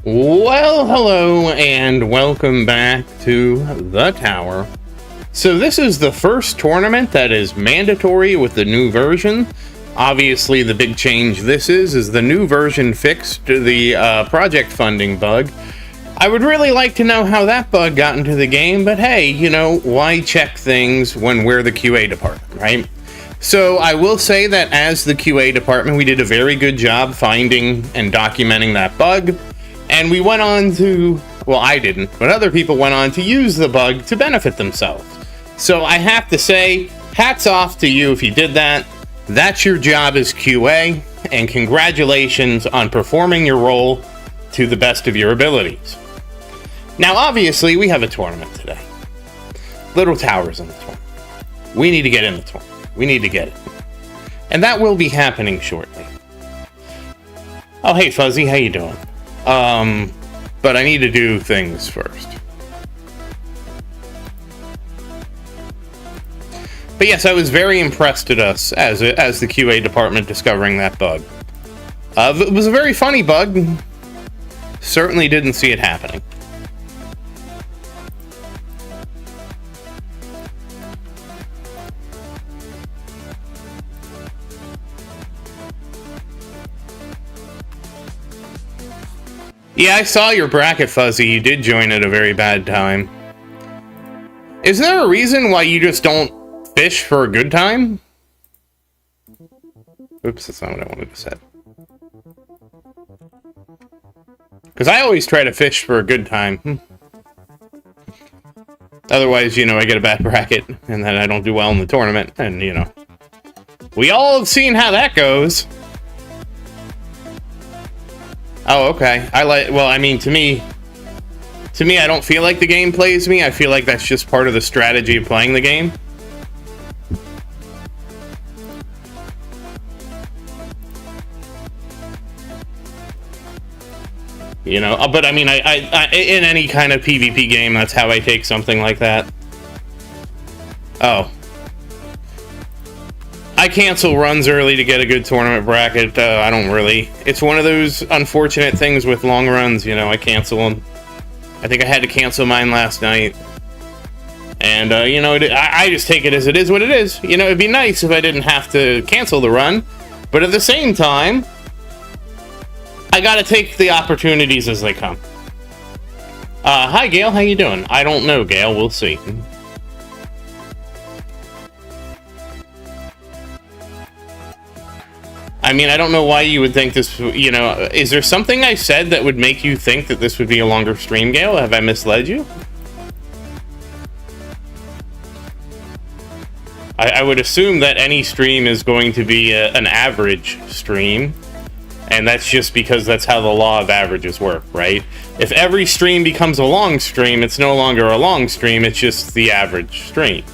Well, hello and welcome back to the Tower. So this is the first tournament that is mandatory with the new version. Obviously, the big change this is the new version fixed the project funding bug. I would really like to know how that bug got into the game, but hey, you know, why check things when we're the QA department, right? So I will say that as the QA department, we did a very good job finding and documenting that bug. And we went on to, well, I didn't, but other people went on to use the bug to benefit themselves. So I have to say, hats off to you if you did that. That's your job as QA, and congratulations on performing your role to the best of your abilities. Now, obviously, we have a tournament today. Little Tower's in the tournament. We need to get in the tournament. We need to get it. And that will be happening shortly. Oh, hey, Fuzzy, how you doing? But I need to do things first. But yes, I was very impressed at us as the QA department discovering that bug. It was a very funny bug. Certainly didn't see it happening. Yeah, I saw your bracket, Fuzzy. You did join at a very bad time. Is there a reason why you just don't fish for a good time? Oops, that's not what I wanted to say. Because I always try to fish for a good time. Otherwise, you know, I get a bad bracket, and then I don't do well in the tournament, and, you know. We all have seen how that goes. Oh, okay. Well, I mean, to me, I don't feel like the game plays me. I feel like that's just part of the strategy of playing the game. You know, but I mean, I in any kind of PvP game, that's how I take something like that. Oh. I cancel runs early to get a good tournament bracket. I don't really. It's one of those unfortunate things with long runs, you know, I cancel them. I think I had to cancel mine last night. And, you know, I just take it as it is what it is. You know, it'd be nice if I didn't have to cancel the run. But at the same time, I gotta take the opportunities as they come. Hi, Gail. How you doing? I don't know, Gail. We'll see. I mean, I don't know why you would think this, you know, is there something I said that would make you think that this would be a longer stream, Gail? Have I misled you? I would assume that any stream is going to be an average stream, and that's just because that's how the law of averages work, right? If every stream becomes a long stream, it's no longer a long stream, it's just the average stream.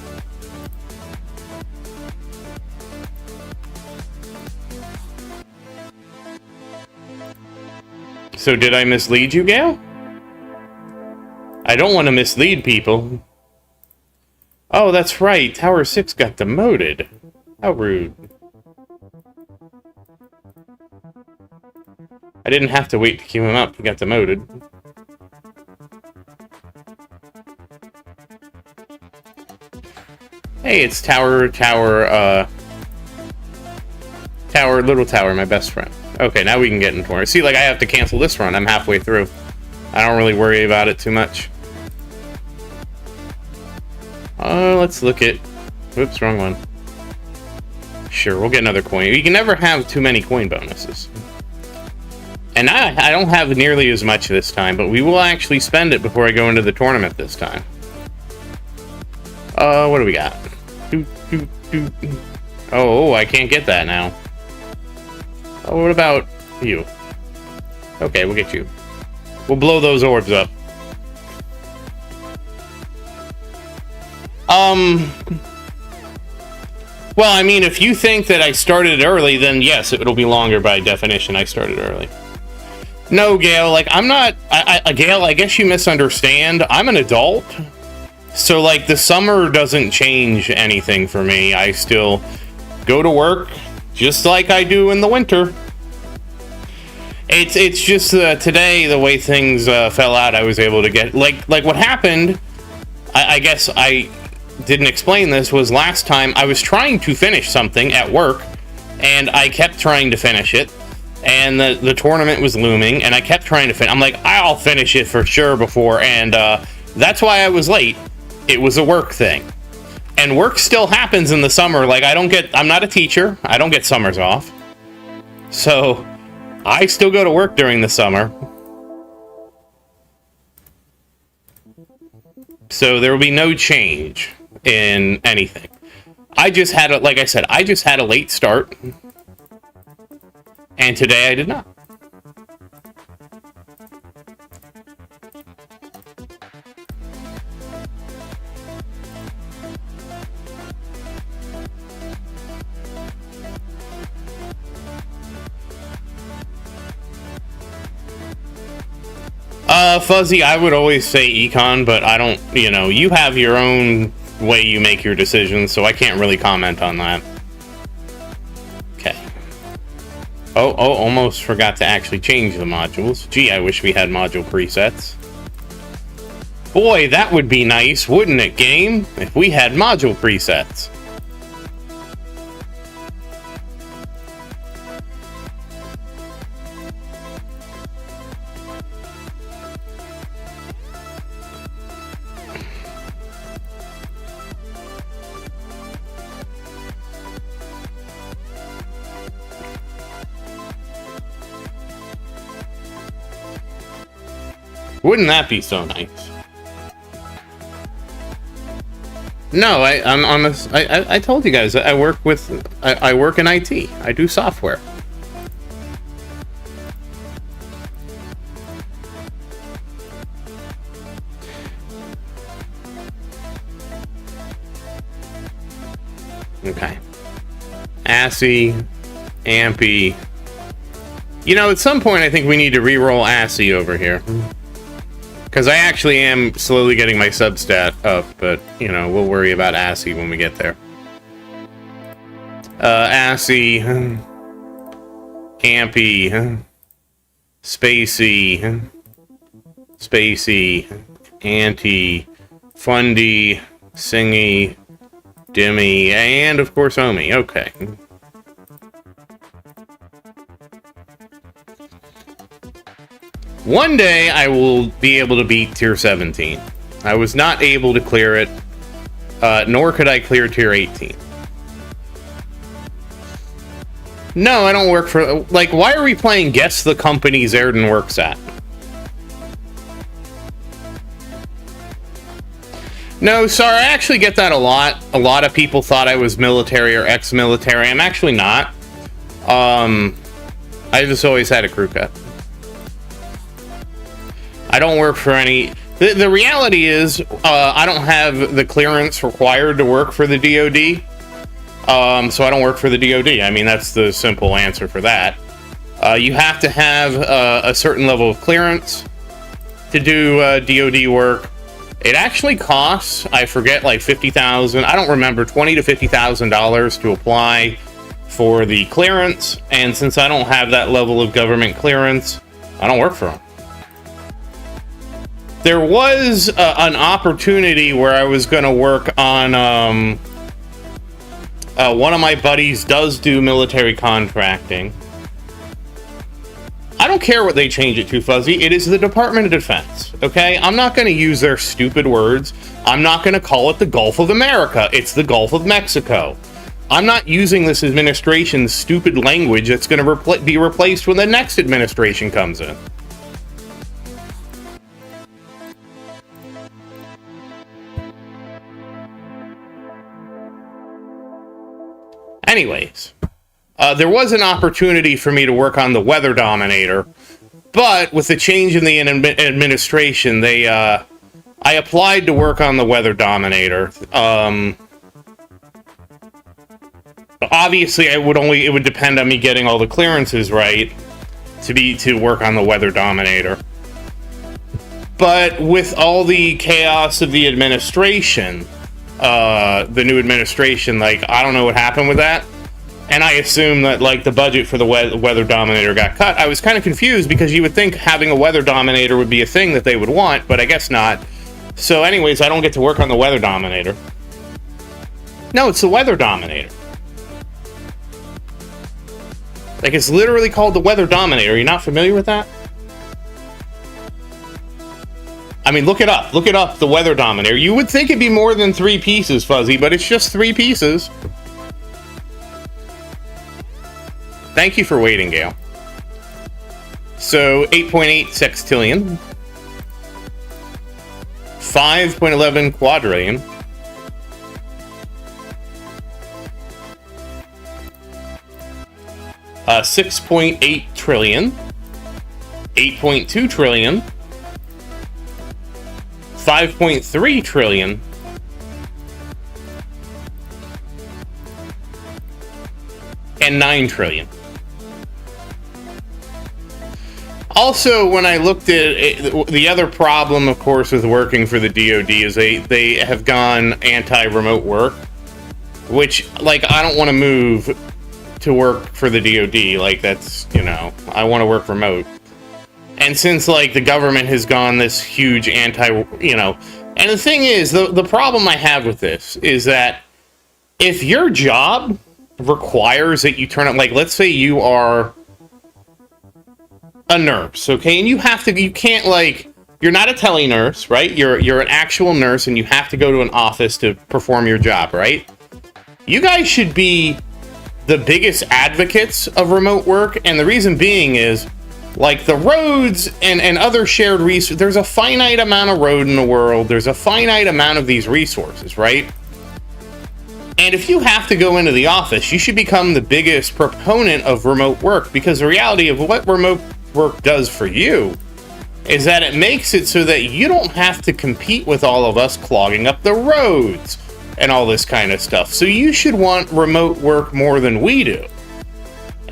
So did I mislead you, Gail? I don't want to mislead people. Oh, that's right. Tower 6 got demoted. How rude. I didn't have to wait to queue him up. He got demoted. Hey, it's Little Tower, my best friend. Okay, now we can get into it. See, like, I have to cancel this run. I'm halfway through. I don't really worry about it too much. Let's look at... Oops, wrong one. Sure, we'll get another coin. You can never have too many coin bonuses. And I don't have nearly as much this time, but we will actually spend it before I go into the tournament this time. What do we got? Oh, I can't get that now. Oh, what about you? Okay, we'll get you. We'll blow those orbs up. Well, I mean, if you think that I started early, then yes, it'll be longer by definition. I started early. No, Gail, like, I'm not... Gail, I guess you misunderstand. I'm an adult. So, like, the summer doesn't change anything for me. I still go to work just like I do in the winter. It's just today, the way things fell out, I was able to get like what happened. I guess I didn't explain this. Was last time I was trying to finish something at work, and I kept trying to finish it, and the tournament was looming, and I kept trying to finish. I'm like, I'll finish it for sure before, and that's why I was late. It was a work thing, and work still happens in the summer. Like I'm not a teacher. I don't get summers off, so I still go to work during the summer. So there will be no change in anything. I just had like I said, I just had a late start. And today I did not. Fuzzy, I would always say econ, but I don't, you have your own way you make your decisions, so I can't really comment on that. Okay. Oh, almost forgot to actually change the modules. Gee, I wish we had module presets. Boy, that would be nice, wouldn't it, game? If we had module presets. Wouldn't that be so nice? No, I'm honest. I told you guys I work in IT. I do software. Okay. ASCII, AMPI. At some point I think we need to re-roll ASCII over here. Because I actually am slowly getting my substat up, but, we'll worry about ASCII when we get there. ASCII, AMPI, Spacey, Anti, Fundy, Singy, Dimmy, and, of course, Omi. Okay. One day, I will be able to beat Tier 17. I was not able to clear it, nor could I clear Tier 18. No, I don't work for... why are we playing Guess the Company Zaerdin works at? No, sorry, I actually get that a lot. A lot of people thought I was military or ex-military. I'm actually not. I just always had a crew cut. I don't work for any... The reality is, I don't have the clearance required to work for the DoD. So I don't work for the DoD. I mean, that's the simple answer for that. You have to have a certain level of clearance to do DoD work. It actually costs, I forget, like $50,000. I don't remember, $20,000 to $50,000 to apply for the clearance. And since I don't have that level of government clearance, I don't work for them. There was an opportunity where I was going to work on... one of my buddies does do military contracting. I don't care what they change it to, Fuzzy. It is the Department of Defense, okay? I'm not going to use their stupid words. I'm not going to call it the Gulf of America. It's the Gulf of Mexico. I'm not using this administration's stupid language that's going to be replaced when the next administration comes in. Anyways, there was an opportunity for me to work on the Weather Dominator, but with the change in the administration, I applied to work on the Weather Dominator. Obviously, it would depend on me getting all the clearances right to work on the Weather Dominator. But with all the chaos of the administration, the new administration, I don't know what happened with that. And I assume that, like, the budget for the Weather Dominator got cut. I was kind of confused because you would think having a Weather Dominator would be a thing that they would want, but I guess not. So anyways, I don't get to work on the Weather Dominator. No, it's the Weather Dominator. Like, it's literally called the Weather Dominator. Are you not familiar with that? I mean, look it up. Look it up, the Weather Dominator. You would think it'd be more than 3 pieces, Fuzzy, but it's just 3 pieces. Thank you for waiting, Gale. So, 8.8 sextillion. 5.11 quadrillion. 6.8 trillion. 8.2 trillion. 5.3 trillion. And 9 trillion. Also, when I looked at it, the other problem, of course, with working for the DoD is they have gone anti-remote work, which, like, I don't want to move to work for the DoD. Like, that's, you know, I want to work remote. And since, like, the government has gone this huge you know, and the thing is, the problem I have with this is that if your job requires that you turn up, like, let's say you are a nurse, okay, and you can't, like, you're not a tele-nurse, right? You're an actual nurse, and you have to go to an office to perform your job, right? You guys should be the biggest advocates of remote work, and the reason being is, like, the roads and other shared resources, there's a finite amount of road in the world, there's a finite amount of these resources, right? And if you have to go into the office, you should become the biggest proponent of remote work, because the reality of what remote work does for you is that it makes it so that you don't have to compete with all of us clogging up the roads and all this kind of stuff. So you should want remote work more than we do.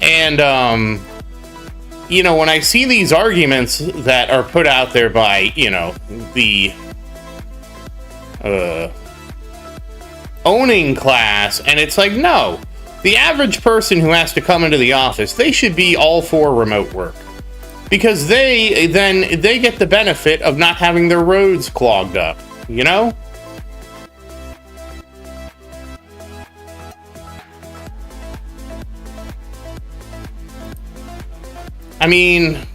And, you know, when I see these arguments that are put out there by, you know, the owning class, and it's like, no, the average person who has to come into the office, they should be all for remote work, because they get the benefit of not having their roads clogged up, you know? I mean,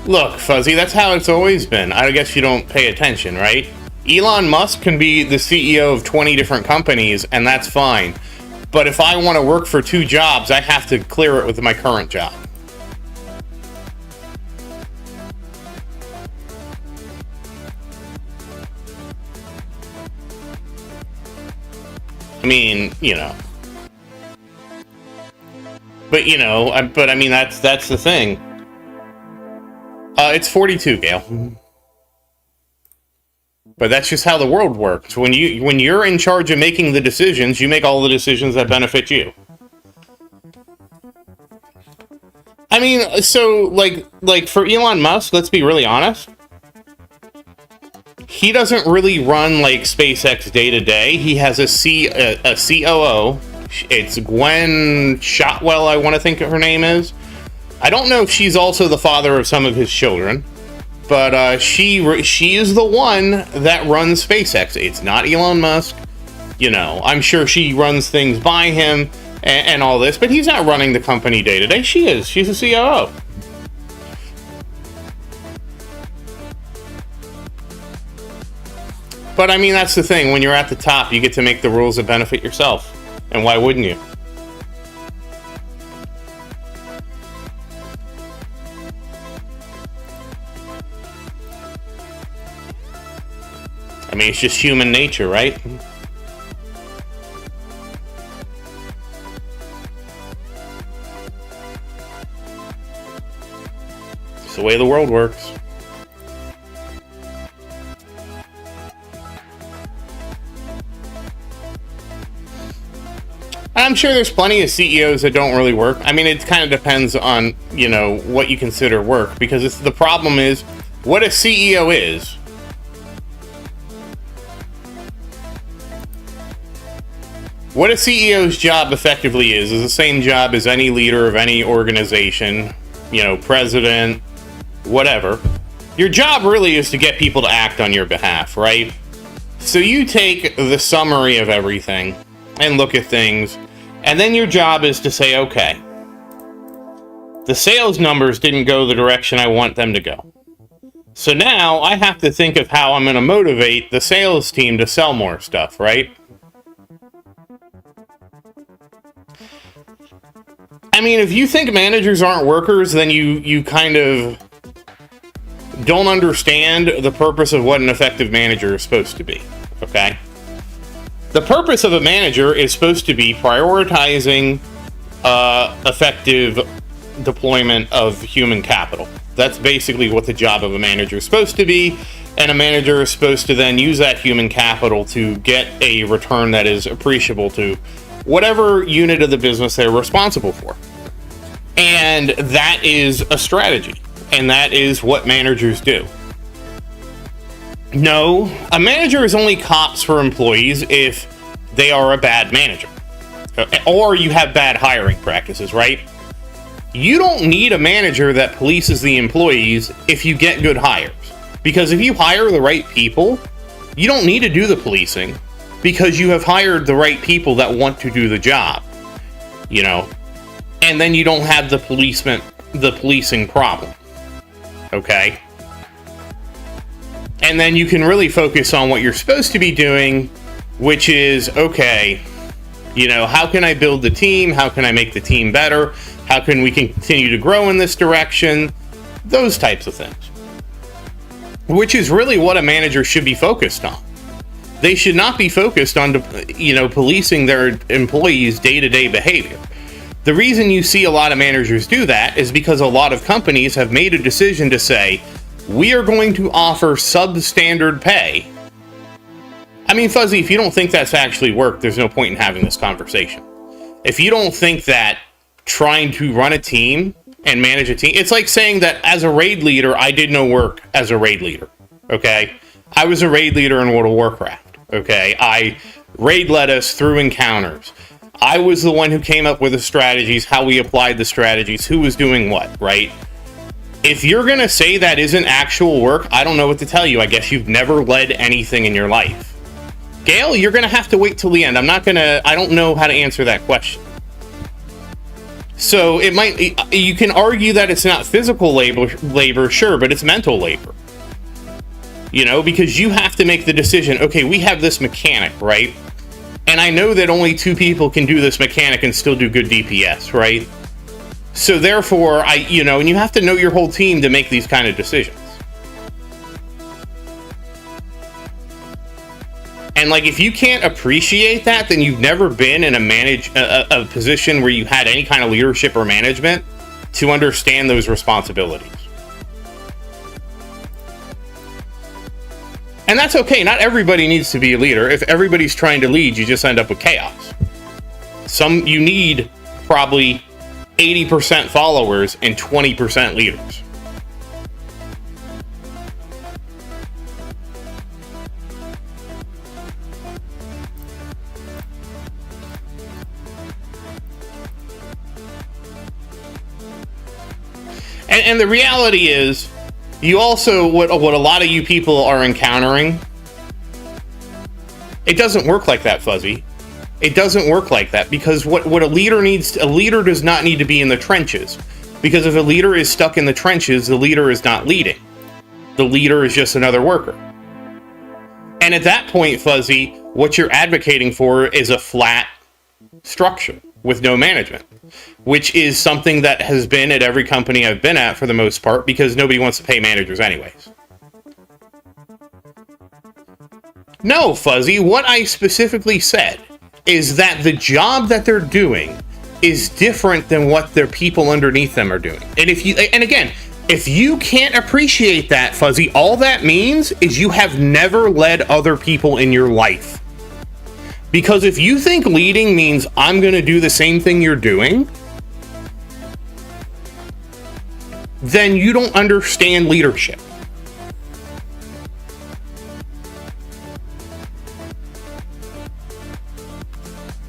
look, Fuzzy, that's how it's always been. I guess you don't pay attention, right? Elon Musk can be the CEO of 20 different companies, and that's fine. But if I want to work for 2 jobs, I have to clear it with my current job. I mean, you know. But, you know, I mean, that's the thing. It's 42, Gale. But that's just how the world works. When you're in charge of making the decisions, you make all the decisions that benefit you. I mean, so, like for Elon Musk, let's be really honest. He doesn't really run, like, SpaceX day to day. He has a COO. It's Gwen Shotwell, I want to think her name is. I don't know if she's also the father of some of his children, but she is the one that runs SpaceX. It's not Elon Musk. You know, I'm sure she runs things by him and all this, but he's not running the company day to day. She is. She's a COO. But I mean, that's the thing. When you're at the top, you get to make the rules that benefit yourself. And why wouldn't you? I mean, it's just human nature, right? It's the way the world works. I'm sure there's plenty of CEOs that don't really work. I mean, it kind of depends on, you know, what you consider work, because the problem is what a CEO is. What a CEO's job effectively is the same job as any leader of any organization, president, whatever. Your job really is to get people to act on your behalf, right? So you take the summary of everything and look at things, and then your job is to say, okay, the sales numbers didn't go the direction I want them to go. So now I have to think of how I'm going to motivate the sales team to sell more stuff, right? I mean, if you think managers aren't workers, then you kind of don't understand the purpose of what an effective manager is supposed to be, okay? The purpose of a manager is supposed to be prioritizing effective deployment of human capital. That's basically what the job of a manager is supposed to be, and a manager is supposed to then use that human capital to get a return that is appreciable to whatever unit of the business they're responsible for. And that is a strategy, and that is what managers do. No, a manager is only cops for employees if they are a bad manager, or you have bad hiring practices, right? You don't need a manager that polices the employees if you get good hires. Because if you hire the right people, you don't need to do the policing, because you have hired the right people that want to do the job, and then you don't have the policing problem, okay? And then you can really focus on what you're supposed to be doing, which is, okay, how can I build the team? How can I make the team better? How can we continue to grow in this direction? Those types of things. Which is really what a manager should be focused on. They should not be focused on, policing their employees' day-to-day behavior. The reason you see a lot of managers do that is because a lot of companies have made a decision to say, we are going to offer substandard pay. I mean, Fuzzy, if you don't think that's actually worked, there's no point in having this conversation. If you don't think that trying to run a team and manage a team, it's like saying that as a raid leader, I did no work as a raid leader, okay? I was a raid leader in World of Warcraft. Okay, I raid led us through encounters. I was the one who came up with the strategies, how we applied the strategies, who was doing what, right? If you're going to say that isn't actual work, I don't know what to tell you. I guess you've never led anything in your life. Gail, you're going to have to wait till the end. I don't know how to answer that question. So you can argue that it's not physical labor, sure, but it's mental labor. Because you have to make the decision, okay, we have this mechanic, right? And I know that only 2 people can do this mechanic and still do good DPS, right? So therefore, and you have to know your whole team to make these kind of decisions. And if you can't appreciate that, then you've never been in a position where you had any kind of leadership or management to understand those responsibilities. And that's okay. Not everybody needs to be a leader. If everybody's trying to lead, you just end up with chaos. You need probably 80% followers and 20% leaders. And the reality is, you also, what a lot of you people are encountering, it doesn't work like that, Fuzzy. It doesn't work like that, because what a leader does not need to be in the trenches. Because if a leader is stuck in the trenches, the leader is not leading. The leader is just another worker. And at that point, Fuzzy, what you're advocating for is a flat structure with no management, which is something that has been at every company I've been at for the most part, because nobody wants to pay managers anyways. No, Fuzzy, what I specifically said is that the job that they're doing is different than what their people underneath them are doing. And if you can't appreciate that, Fuzzy, all that means is you have never led other people in your life. Because if you think leading means I'm going to do the same thing you're doing, then you don't understand leadership.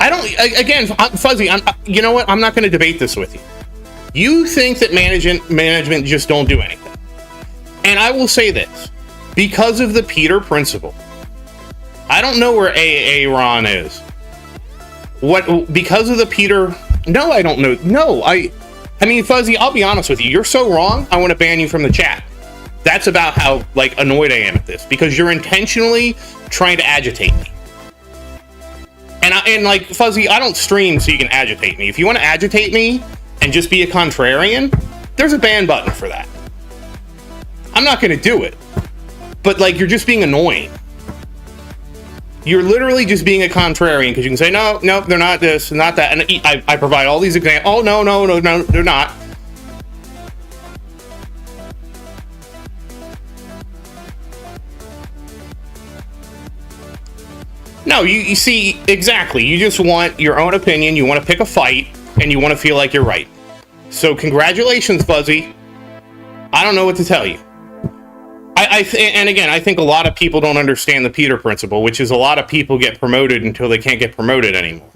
I don't again, Fuzzy, you know what? I'm not going to debate this with you. You think that management just don't do anything. And I will say this. Because of the Peter Principle. I don't know where Aaron is. Because of the Peter... No, I don't know. No, I mean, Fuzzy, I'll be honest with you. You're so wrong, I want to ban you from the chat. That's about how, like, annoyed I am at this. Because you're intentionally trying to agitate me. And like, Fuzzy, I don't stream so you can agitate me. If you want to agitate me and just be a contrarian, there's a ban button for that. I'm not going to do it. But, like, you're just being annoying. You're literally just being a contrarian because you can say, no, they're not this, not that. And I provide all these examples. Oh, no, they're not. No, you see, exactly. You just want your own opinion. You want to pick a fight, and you want to feel like you're right. So congratulations, Fuzzy. I don't know what to tell you. And again, I think a lot of people don't understand the Peter Principle, which is a lot of people get promoted until they can't get promoted anymore.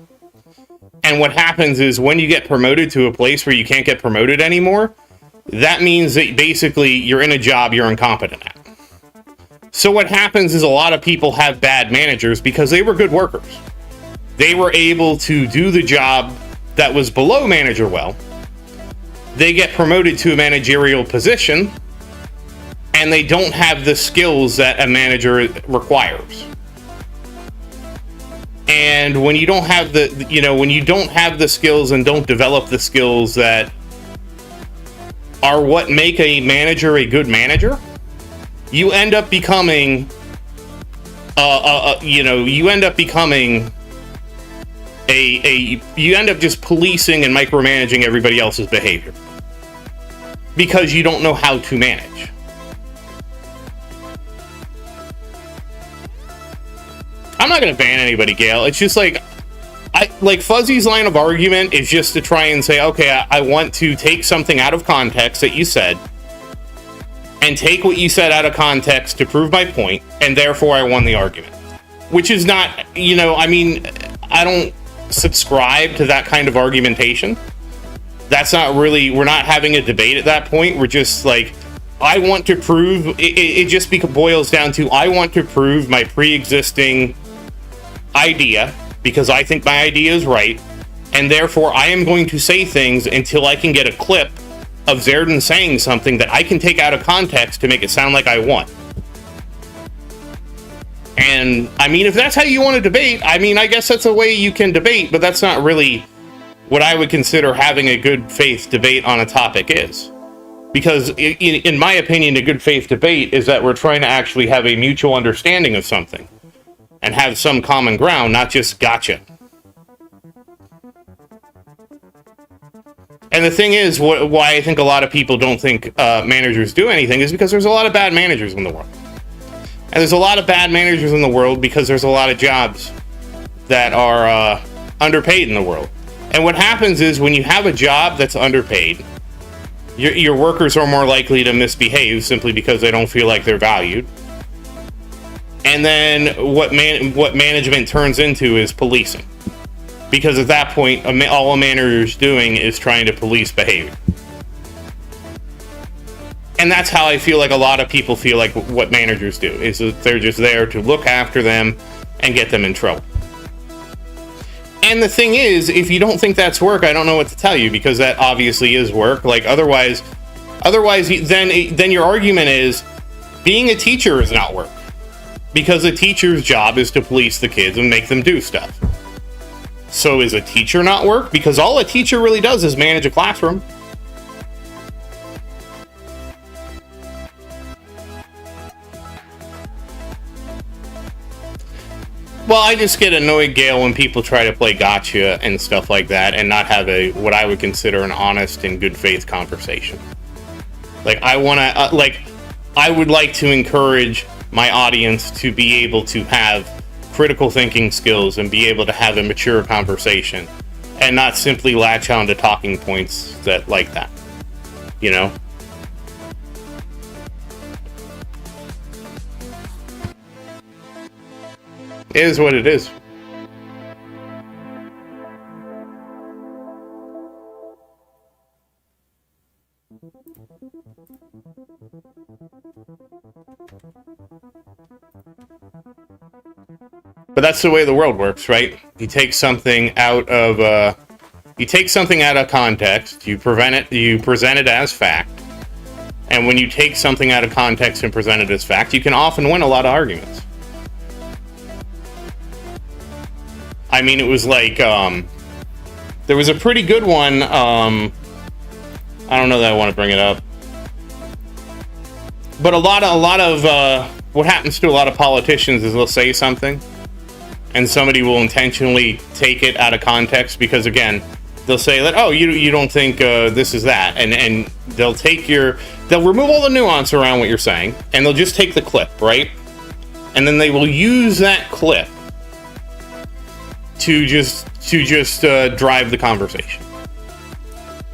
And what happens is when you get promoted to a place where you can't get promoted anymore, that means that basically you're in a job you're incompetent at. So what happens is a lot of people have bad managers because they were good workers. They were able to do the job that was below manager well. They get promoted to a managerial position, and they don't have the skills that a manager requires. And when you don't have when you don't have the skills and don't develop the skills that are what make a manager a good manager, you end up becoming, you end up just policing and micromanaging everybody else's behavior because you don't know how to manage. I'm not going to ban anybody, Gail. It's just like, Fuzzy's line of argument is just to try and say, okay, I want to take something out of context that you said and take what you said out of context to prove my point, and therefore I won the argument. Which is not, I don't subscribe to that kind of argumentation. That's not really, we're not having a debate at that point. We're just like, I want to prove, it just boils down to, I want to prove my pre-existing idea, because I think my idea is right, and therefore I am going to say things until I can get a clip of Zaerdin saying something that I can take out of context to make it sound like I won. And, if that's how you want to debate, I guess that's a way you can debate, but that's not really what I would consider having a good faith debate on a topic is. Because, in my opinion, a good faith debate is that we're trying to actually have a mutual understanding of something and have some common ground, not just gotcha. And the thing is, why I think a lot of people don't think managers do anything is because there's a lot of bad managers in the world. And there's a lot of bad managers in the world because there's a lot of jobs that are underpaid in the world. And what happens is when you have a job that's underpaid, your workers are more likely to misbehave simply because they don't feel like they're valued. And then what management turns into is policing. Because at that point, all a manager is doing is trying to police behavior. And that's how I feel like a lot of people feel like what managers do, is that they're just there to look after them and get them in trouble. And the thing is, if you don't think that's work, I don't know what to tell you, because that obviously is work. Like, otherwise, then your argument is being a teacher is not work, because a teacher's job is to police the kids and make them do stuff. So is a teacher not work? Because all a teacher really does is manage a classroom. Well, I just get annoyed, Gail, when people try to play gotcha and stuff like that and not have what I would consider an honest and good faith conversation. Like, I would like to encourage my audience to be able to have critical thinking skills and be able to have a mature conversation and not simply latch on to talking points like that, you know? It is what it is. But that's the way the world works, right? You take something out of context, you present it as fact. And when you take something out of context and present it as fact, you can often win a lot of arguments. I mean, it was like, there was a pretty good one, I don't know that I want to bring it up. But a lot of what happens to a lot of politicians is they'll say something, and somebody will intentionally take it out of context because, again, they'll say that, oh, you don't think this is that, and they'll remove all the nuance around what you're saying, and they'll just take the clip, right? And then they will use that clip to just drive the conversation.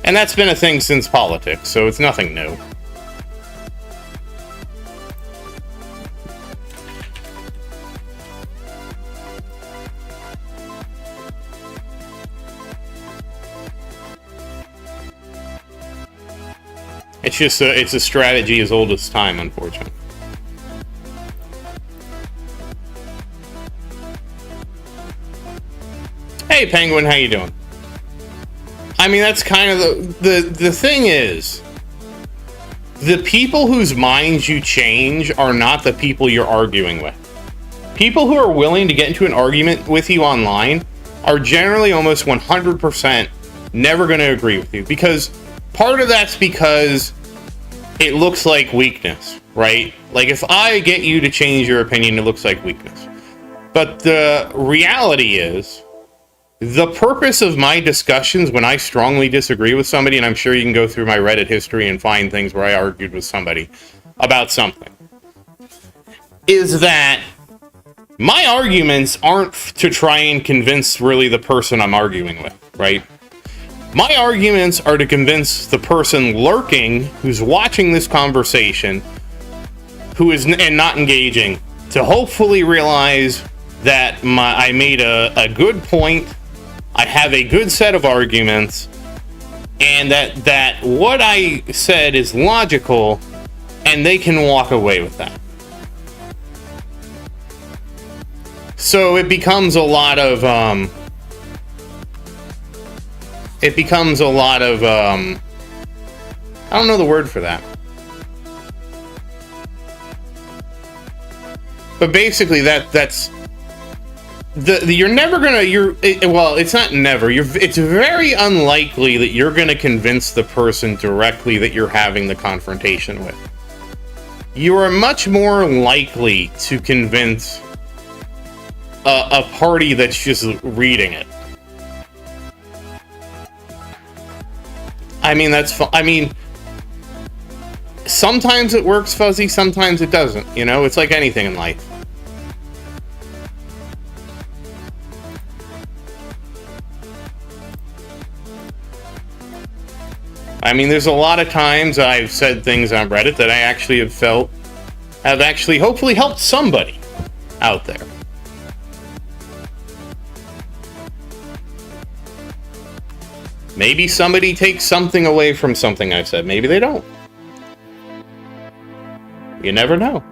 And that's been a thing since politics, so it's nothing new. It's a strategy as old as time, unfortunately. Hey, Penguin, how you doing? I mean, that's kind of the thing is, the people whose minds you change are not the people you're arguing with. People who are willing to get into an argument with you online are generally almost 100% never going to agree with you, because part of that's because it looks like weakness, right? Like, if I get you to change your opinion, it looks like weakness. But the reality is, the purpose of my discussions when I strongly disagree with somebody, and I'm sure you can go through my Reddit history and find things where I argued with somebody about something, is that my arguments aren't to try and convince really the person I'm arguing with, right? My arguments are to convince the person lurking, who's watching this conversation, who is and not engaging, to hopefully realize that I made a good point, I have a good set of arguments, and that what I said is logical, and they can walk away with that. So it becomes a lot of, I don't know the word for that. But basically that's you're never gonna, well, it's not never, it's very unlikely that you're gonna convince the person directly that you're having the confrontation with. You are much more likely to convince a party that's just reading it. I mean, I mean, sometimes it works, Fuzzy, sometimes it doesn't, you know? It's like anything in life. I mean, there's a lot of times I've said things on Reddit that I actually have actually hopefully helped somebody out there. Maybe somebody takes something away from something I've said. Maybe they don't. You never know.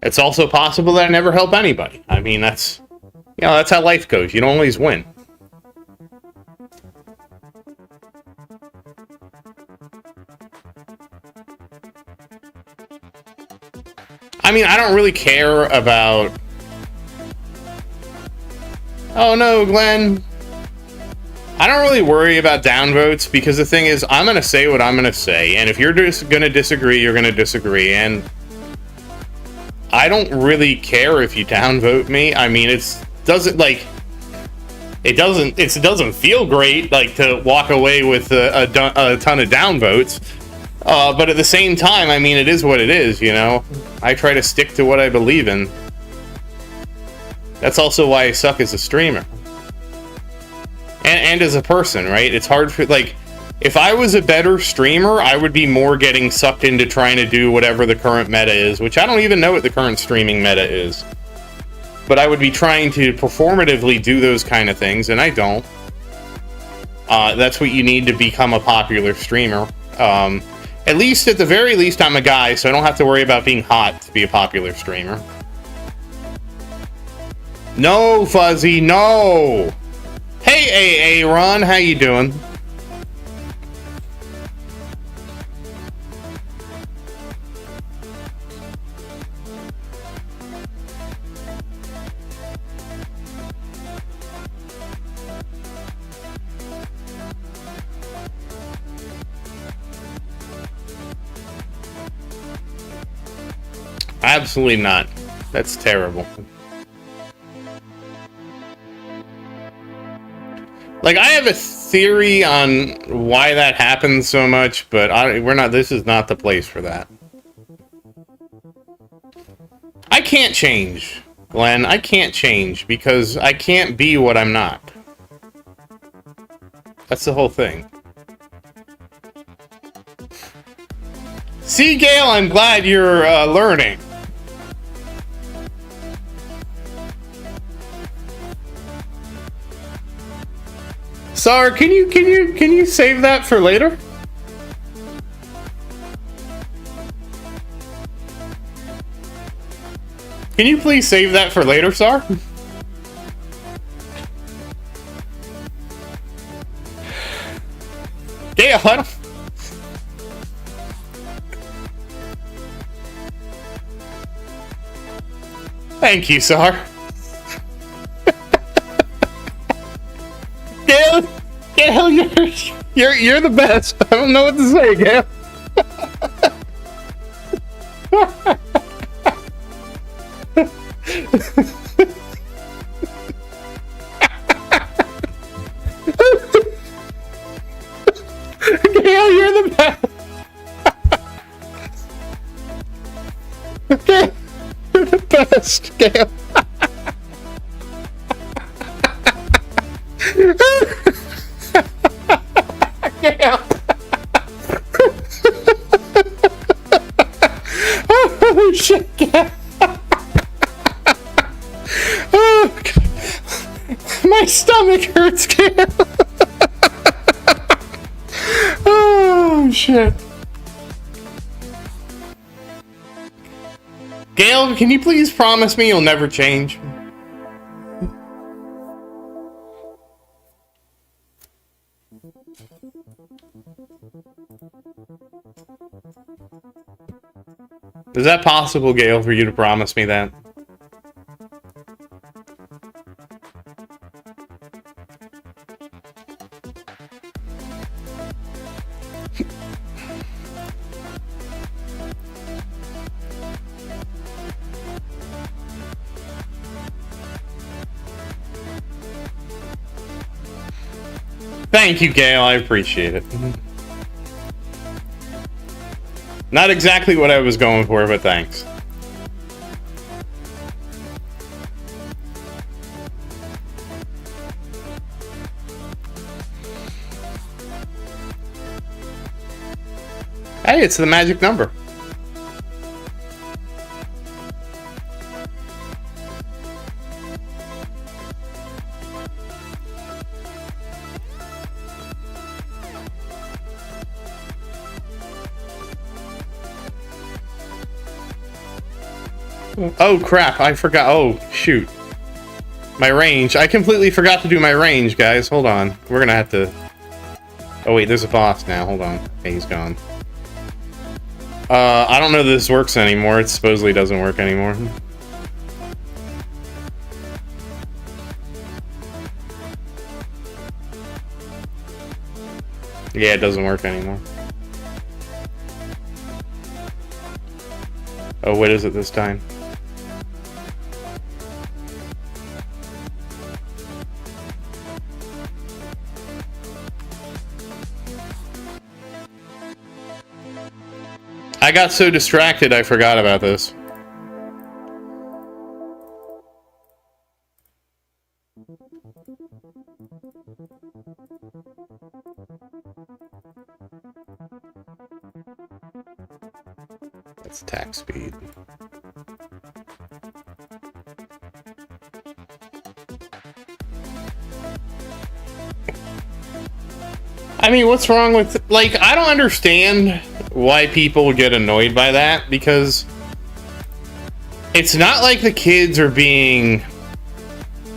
It's also possible that I never help anybody. I mean, that's how life goes. You don't always win. I mean, I don't really care about... Oh no, Glenn. I don't really worry about downvotes, because the thing is, I'm going to say what I'm going to say, and if you're just going to disagree, you're going to disagree, and I don't really care if you downvote me. I mean, it doesn't feel great, like, to walk away with a ton of downvotes, but at the same time, I mean, it is what it is, you know? I try to stick to what I believe in. That's also why I suck as a streamer. And as a person, right? It's hard for, like, if I was a better streamer, I would be more getting sucked into trying to do whatever the current meta is, which I don't even know what the current streaming meta is. But I would be trying to performatively do those kind of things, and I don't. That's what you need to become a popular streamer. And At the very least, I'm a guy, so I don't have to worry about being hot to be a popular streamer. No, Fuzzy, no! Hey, Ron, how you doing? Absolutely not. That's terrible. Like, I have a theory on why that happens so much, but we're not. This is not the place for that. I can't change, Glenn. I can't change because I can't be what I'm not. That's the whole thing. See, Gail, I'm glad you're learning. Sar, can you save that for later? Can you please save that for later, Sar? Gail, I don't... Thank you, Sar. Gail, you're the best. I don't know what to say, Gail. Gail, you're the best. Gail, you're the best, Gail. Gail. Oh shit, Gail. Oh, God. My stomach hurts, Gail. Oh shit. Gail, can you please promise me you'll never change? Is that possible, Gail, for you to promise me that? Thank you, Gail. I appreciate it. Not exactly what I was going for, but thanks. Hey, it's the magic number. Oh crap, I forgot. Oh shoot. My range. I completely forgot to do my range, guys. Hold on. We're gonna have to... Oh wait, there's a boss now. Hold on. Okay, he's gone. I don't know that this works anymore. It supposedly doesn't work anymore. Yeah, it doesn't work anymore. Oh, what is it this time? I got so distracted I forgot about this. That's attack speed. I mean, what's wrong with, like, I don't understand why people get annoyed by that, because it's not like the kids are being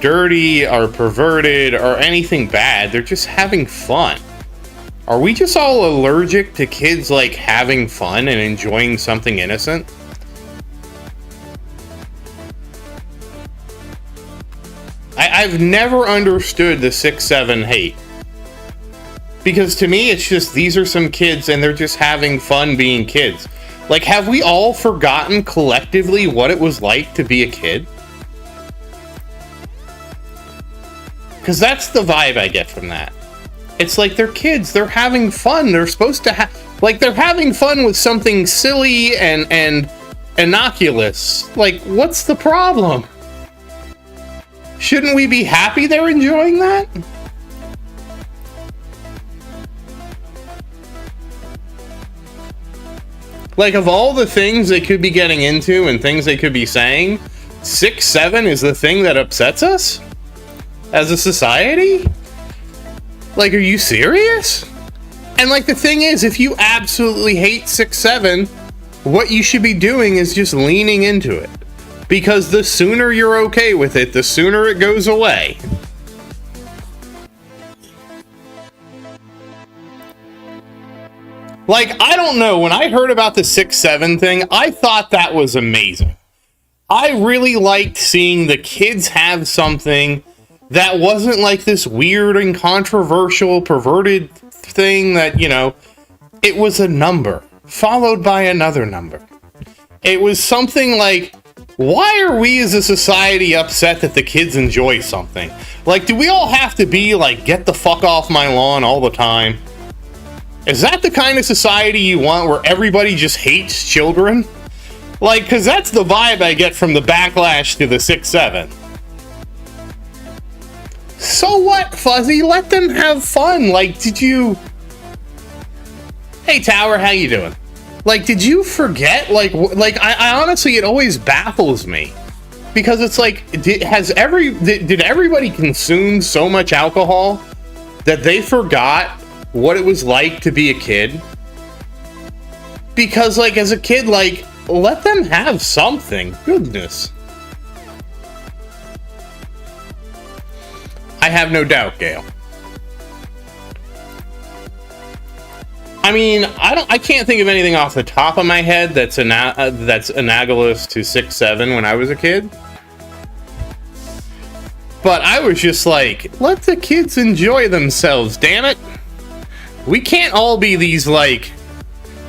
dirty or perverted or anything bad. They're just having fun. Are we just all allergic to kids, like, having fun and enjoying something innocent? I've never understood the 6-7 hate. Because to me, it's just, these are some kids and they're just having fun being kids. Like, have we all forgotten collectively what it was like to be a kid? Because that's the vibe I get from that. It's like, they're kids, they're having fun, they're supposed to have, like, they're having fun with something silly and innocuous. Like, what's the problem? Shouldn't we be happy they're enjoying that? Like, of all the things they could be getting into and things they could be saying, 6-7 is the thing that upsets us? As a society? Like, are you serious? And, like, the thing is, if you absolutely hate 6-7, what you should be doing is just leaning into it. Because the sooner you're okay with it, the sooner it goes away. Like, I don't know, when I heard about the 6-7 thing, I thought that was amazing. I really liked seeing the kids have something that wasn't like this weird and controversial, perverted thing that, you know, it was a number, followed by another number. It was something like, why are we as a society upset that the kids enjoy something? Like, do we all have to be like, get the fuck off my lawn all the time? Is that the kind of society you want where everybody just hates children? Like, because that's the vibe I get from the backlash to the 6-7. So what, Fuzzy? Let them have fun. Like, did you... Hey, Tower, how you doing? Like, did you forget? Like, I honestly, it always baffles me. Because it's like, did everybody consume so much alcohol that they forgot what it was like to be a kid? Because, like, as a kid, like, let them have something. Goodness. I have no doubt, Gail. I mean, I can't think of anything off the top of my head that's analogous to 6-7 when I was a kid. But I was just like, let the kids enjoy themselves, damn it. We can't all be these, like,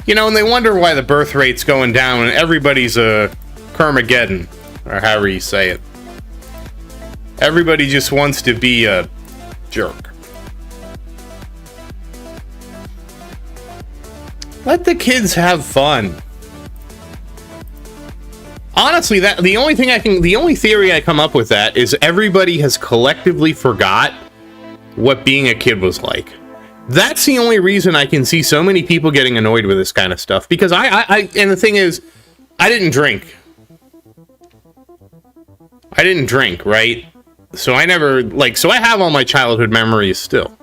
you know, and they wonder why the birth rate's going down and everybody's a Kermageddon, or however you say it. Everybody just wants to be a jerk. Let the kids have fun. Honestly, the only theory I come up with that is everybody has collectively forgot what being a kid was like. That's the only reason I can see so many people getting annoyed with this kind of stuff. Because and the thing is, I didn't drink. Right? So I never, like, so I have all my childhood memories still.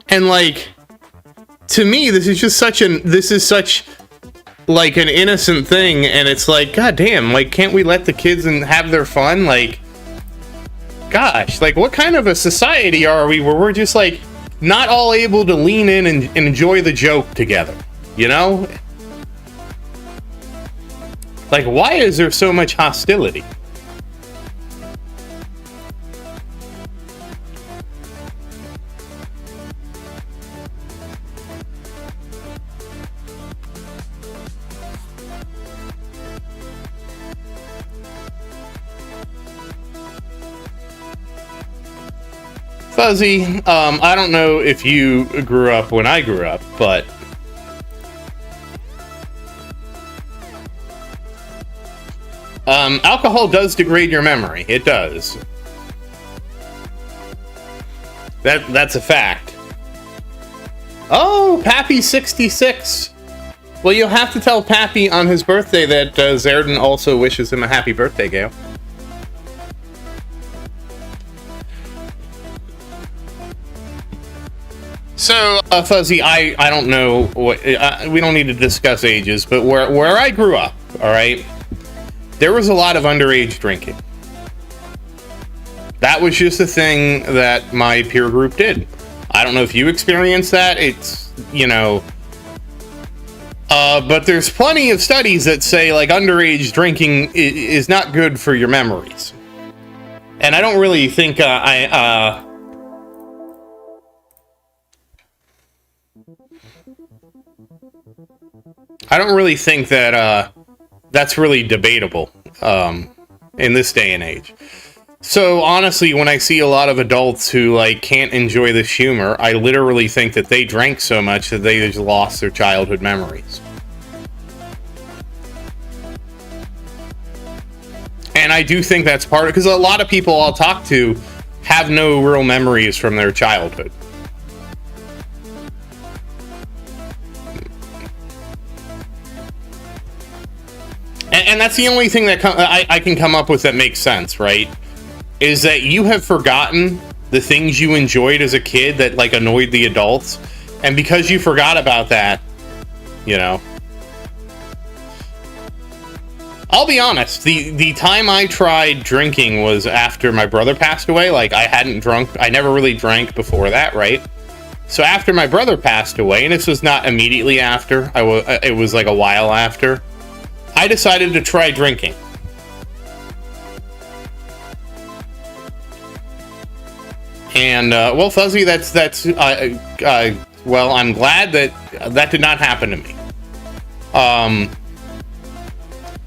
And, like, to me, this is such, like, an innocent thing, and it's like, god damn, like, can't we let the kids and have their fun? Like, gosh, like, what kind of a society are we where we're just, like, not all able to lean in and enjoy the joke together, you know? Like, why is there so much hostility? Fuzzy, I don't know if you grew up when I grew up, but alcohol does degrade your memory. It does. That's a fact. Oh, Pappy's 66. Well, you'll have to tell Pappy on his birthday that Zaerdin also wishes him a happy birthday, Gail. So, Fuzzy, I don't know what, we don't need to discuss ages, but where I grew up, all right, there was a lot of underage drinking. That was just a thing that my peer group did. I don't know if you experienced that. It's, you know, but there's plenty of studies that say, like, underage drinking is not good for your memories. And I don't really think I don't really think that that's really debatable in this day and age. So honestly, when I see a lot of adults who like can't enjoy this humor, I literally think that they drank so much that they just lost their childhood memories. And I do think that's part of it, because a lot of people I'll talk to have no real memories from their childhood. And that's the only thing that I can come up with that makes sense, right? Is that you have forgotten the things you enjoyed as a kid that like annoyed the adults, and because you forgot about that, you know. I'll be honest, the time I tried drinking was after my brother passed away. Like, I never really drank before that, right? So after my brother passed away, and this was not immediately after, it was like a while after, I decided to try drinking. And, well, Fuzzy, well, I'm glad that did not happen to me.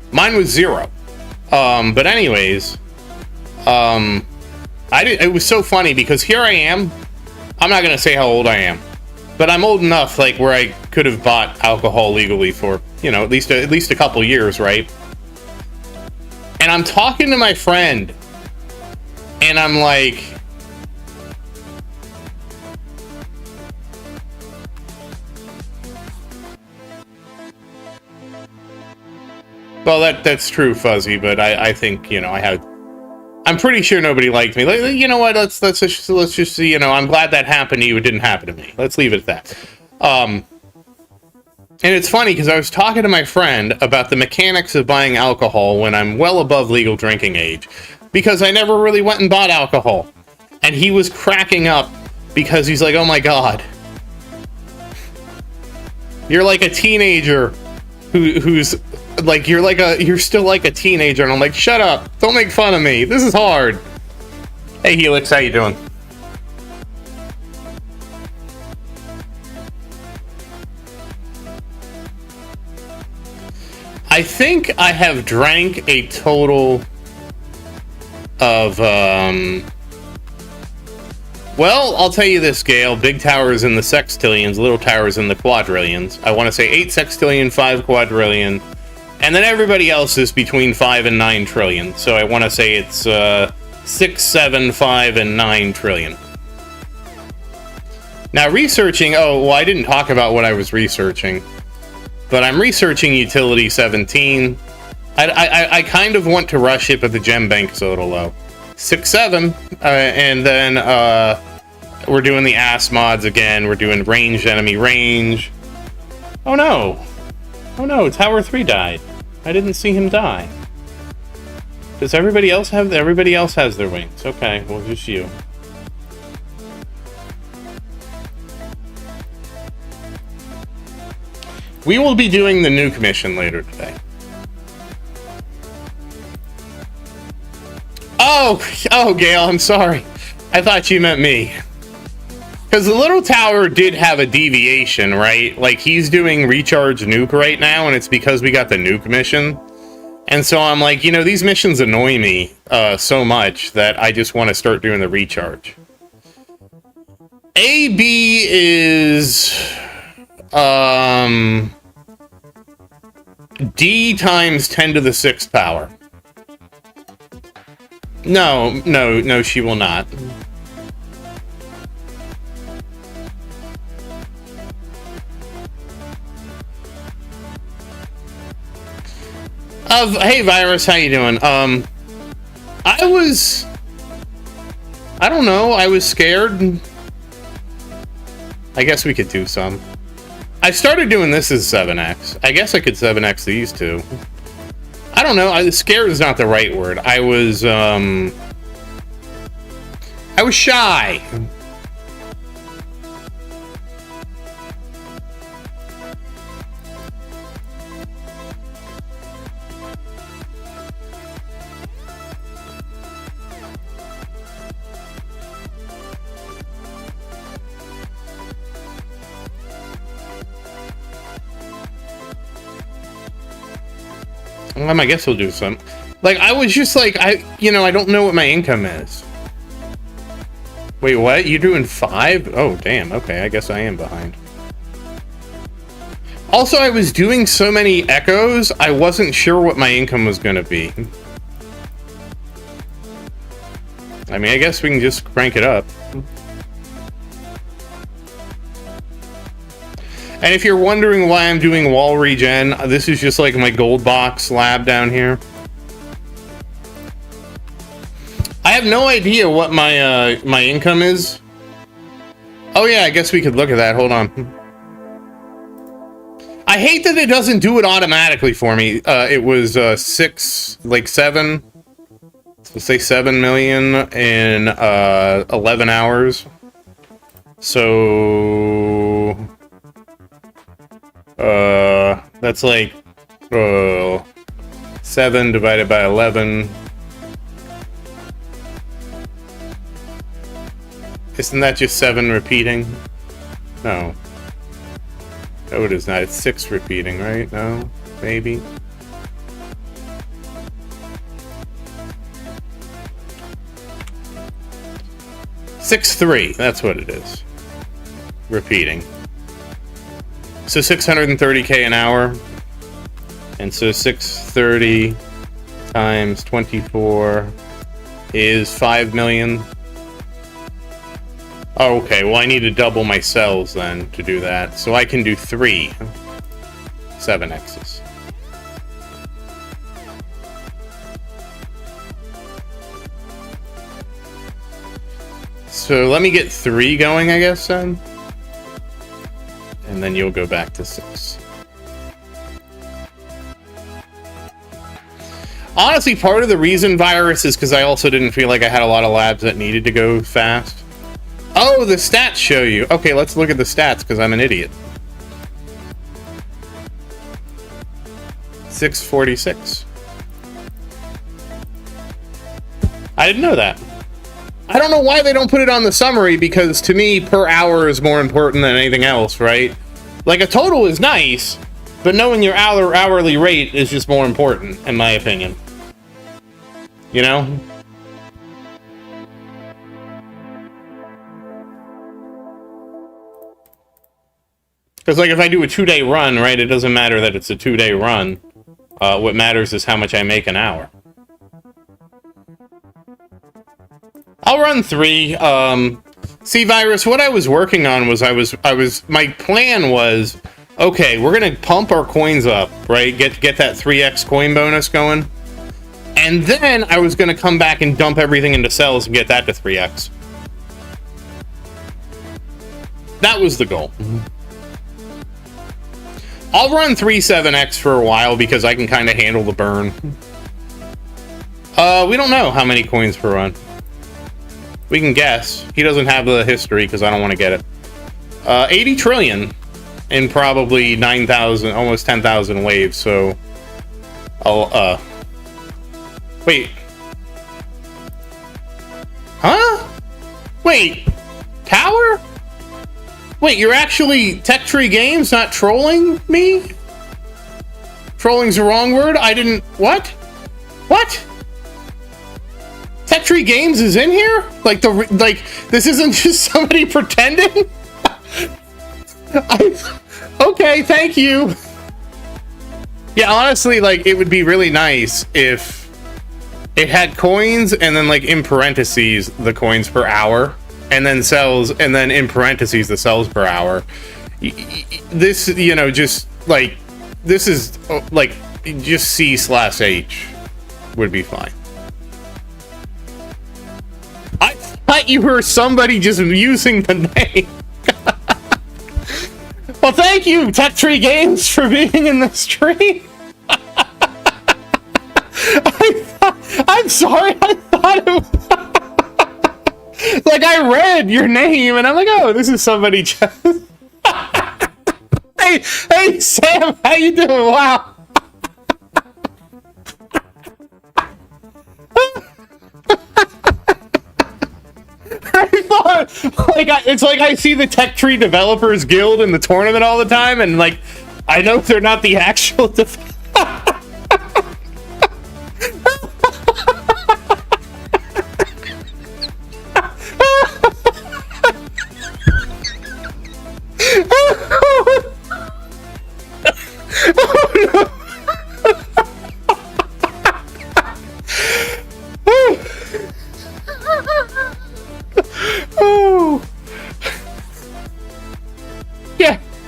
Mine was 0. But anyways, it was so funny because here I am. I'm not gonna say how old I am, but I'm old enough, like, where I could have bought alcohol legally for, you know, at least a couple years, right? And I'm talking to my friend, and I'm like, well, that's true, Fuzzy, but I think, you know, I'm pretty sure nobody liked me. Like, you know what, let's just see, you know, I'm glad that happened to you, it didn't happen to me. Let's leave it at that. And it's funny, because I was talking to my friend about the mechanics of buying alcohol when I'm well above legal drinking age, because I never really went and bought alcohol. And he was cracking up, because he's like, oh my god, you're like a teenager who's... like, you're still like a teenager, and I'm like, shut up, don't make fun of me, this is hard. Hey Helix, how you doing? I think I have drank a total of, well, I'll tell you this, Gale. Big Tower is in the sextillions, Little Tower is in the quadrillions. I want to say 8 sextillion, 5 quadrillion. And then everybody else is between 5 and 9 trillion. So I want to say it's 6, 7, 5, and 9 trillion. Now researching, oh, well, I didn't talk about what I was researching. But I'm researching Utility 17. I kind of want to rush it, but the gem bank is a little low. 6, 7, and then we're doing the ass mods again. We're doing ranged enemy range. Oh no. Oh no, Tower 3 died. I didn't see him die. Does everybody else have... Everybody else has their wings. Okay, well, just you. We will be doing the nuke mission later today. Oh, Gale, I'm sorry. I thought you meant me. Because the little tower did have a deviation, right? Like, he's doing recharge nuke right now, and it's because we got the nuke mission. And so I'm like, you know, these missions annoy me so much that I just want to start doing the recharge. AB is... D times 10 to the 6th power. No, she will not. Hey Virus, how you doing? I don't know, I was scared. I guess we could do some. I started doing this as 7x. I guess I could 7x these two. I don't know. Scared is not the right word. I was shy. I guess we'll do some. Like, I was just like, I don't know what my income is. Wait, what? You doing 5? Oh, damn. Okay, I guess I am behind. Also, I was doing so many echoes, I wasn't sure what my income was going to be. I mean, I guess we can just crank it up. And if you're wondering why I'm doing wall regen, this is just like my gold box lab down here. I have no idea what my my income is. Oh yeah, I guess we could look at that. Hold on. I hate that it doesn't do it automatically for me. It was 7. Let's say 7 million in 11 hours. So that's like 7 divided by 11. Isn't that just 7 repeating? No. No, it is not. It's 6 repeating, right? No? Maybe? Six 3. That's what it is. Repeating. So 630k an hour. And so 630 times 24 is 5 million. Oh, okay, well I need to double my cells then to do that. So I can do 3 7x's. So let me get 3 going, I guess, then. And then you'll go back to 6. Honestly, part of the reason, Virus, is because I also didn't feel like I had a lot of labs that needed to go fast. Oh, the stats show you. Okay, let's look at the stats, because I'm an idiot. 646. I didn't know that. I don't know why they don't put it on the summary, because to me, per hour is more important than anything else, right? Like, a total is nice, but knowing your hourly rate is just more important, in my opinion. You know? Because, like, if I do a 2-day run, right, it doesn't matter that it's a 2-day run. What matters is how much I make an hour. I'll run 3. See, Virus, what I was working on was my plan was, okay, we're gonna pump our coins up, right? Get that 3x coin bonus going. And then I was gonna come back and dump everything into cells and get that to 3x. That was the goal. I'll run 3 7x for a while because I can kind of handle the burn. We don't know how many coins per run. We can guess. He doesn't have the history because I don't want to get it. 80 trillion in probably 9,000, almost 10,000 waves. So I'll wait. Huh? Wait. Tower? Wait, you're actually Tech Tree Games, not trolling me? Trolling's the wrong word? I didn't... What? What? Tech Tree Games is in here? Like, this isn't just somebody pretending? Okay, thank you. Yeah, honestly, like, it would be really nice if it had coins and then, like, in parentheses, the coins per hour. And then cells, and then in parentheses, the cells per hour. This, you know, just, like, this is, like, just C/H would be fine. I thought you were somebody just using the name. Well, thank you, Tech Tree Games, for being in the stream. I'm sorry, I thought it was... Like, I read your name, and I'm like, oh, this is somebody just... Hey, Sam, how you doing? Wow. I thought, like, it's like I see the Tech Tree Developers Guild in the tournament all the time, and, like, I know they're not the actual...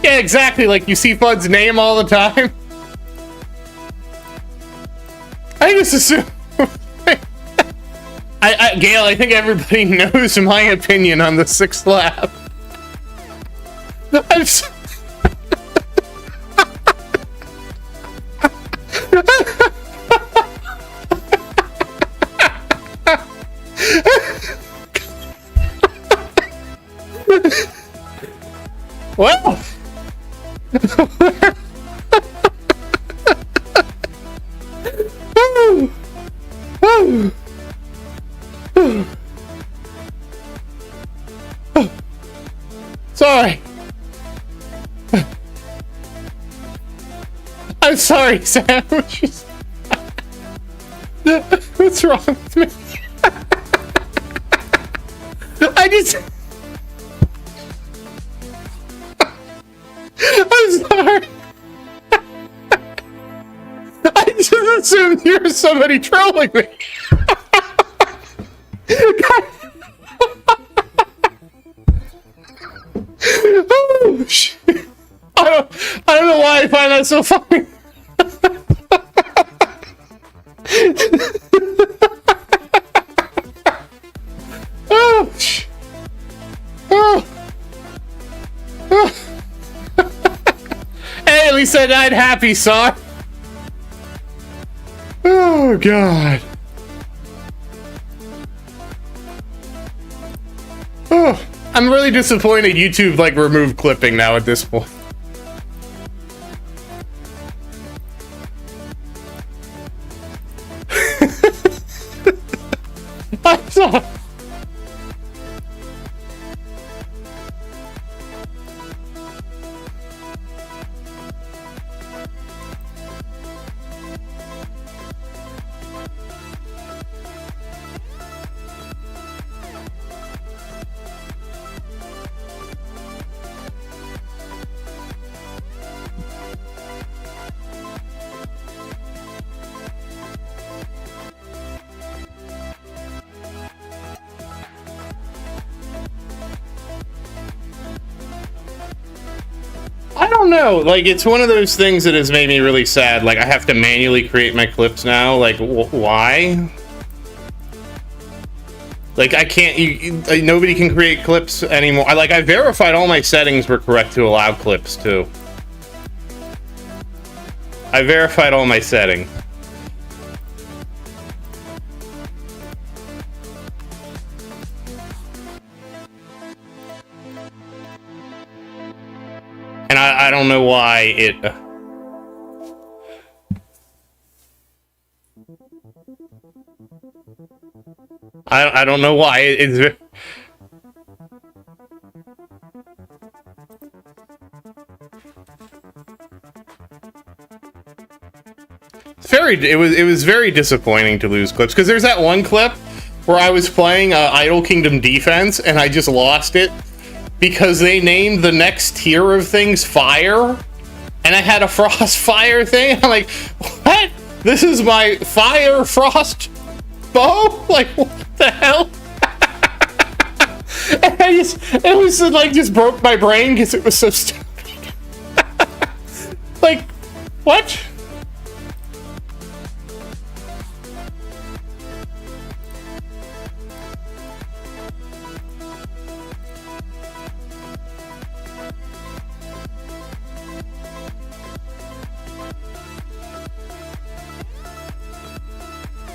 Yeah, exactly. Like, you see Fud's name all the time. I just assume... Gail, I think everybody knows my opinion on the 6th lap. I'm so... Well... Sorry. I'm sorry, Sam. What's wrong with me? I'm sorry. I just assumed you were somebody trolling me. Oh, shit. I don't know why I find that so funny. Oh, shit. Oh. Oh. Hey, at least I died happy, son. Oh, God. Oh, I'm really disappointed YouTube, like, removed clipping now at this point. I'm sorry. I don't know, like, it's one of those things that has made me really sad. Like, I have to manually create my clips now. Like, why? Like, I can't, nobody can create clips anymore. I verified all my settings were correct to allow clips, too. I verified all my settings. And I don't know why it... I don't know why it's... It was very disappointing to lose clips, because there's that one clip where I was playing Idle Kingdom Defense and I just lost it because they named the next tier of things fire, and I had a frost fire thing. I'm like, what? This is my fire frost bow? Like, what the hell? And it was like, just broke my brain because it was so stupid. Like, what?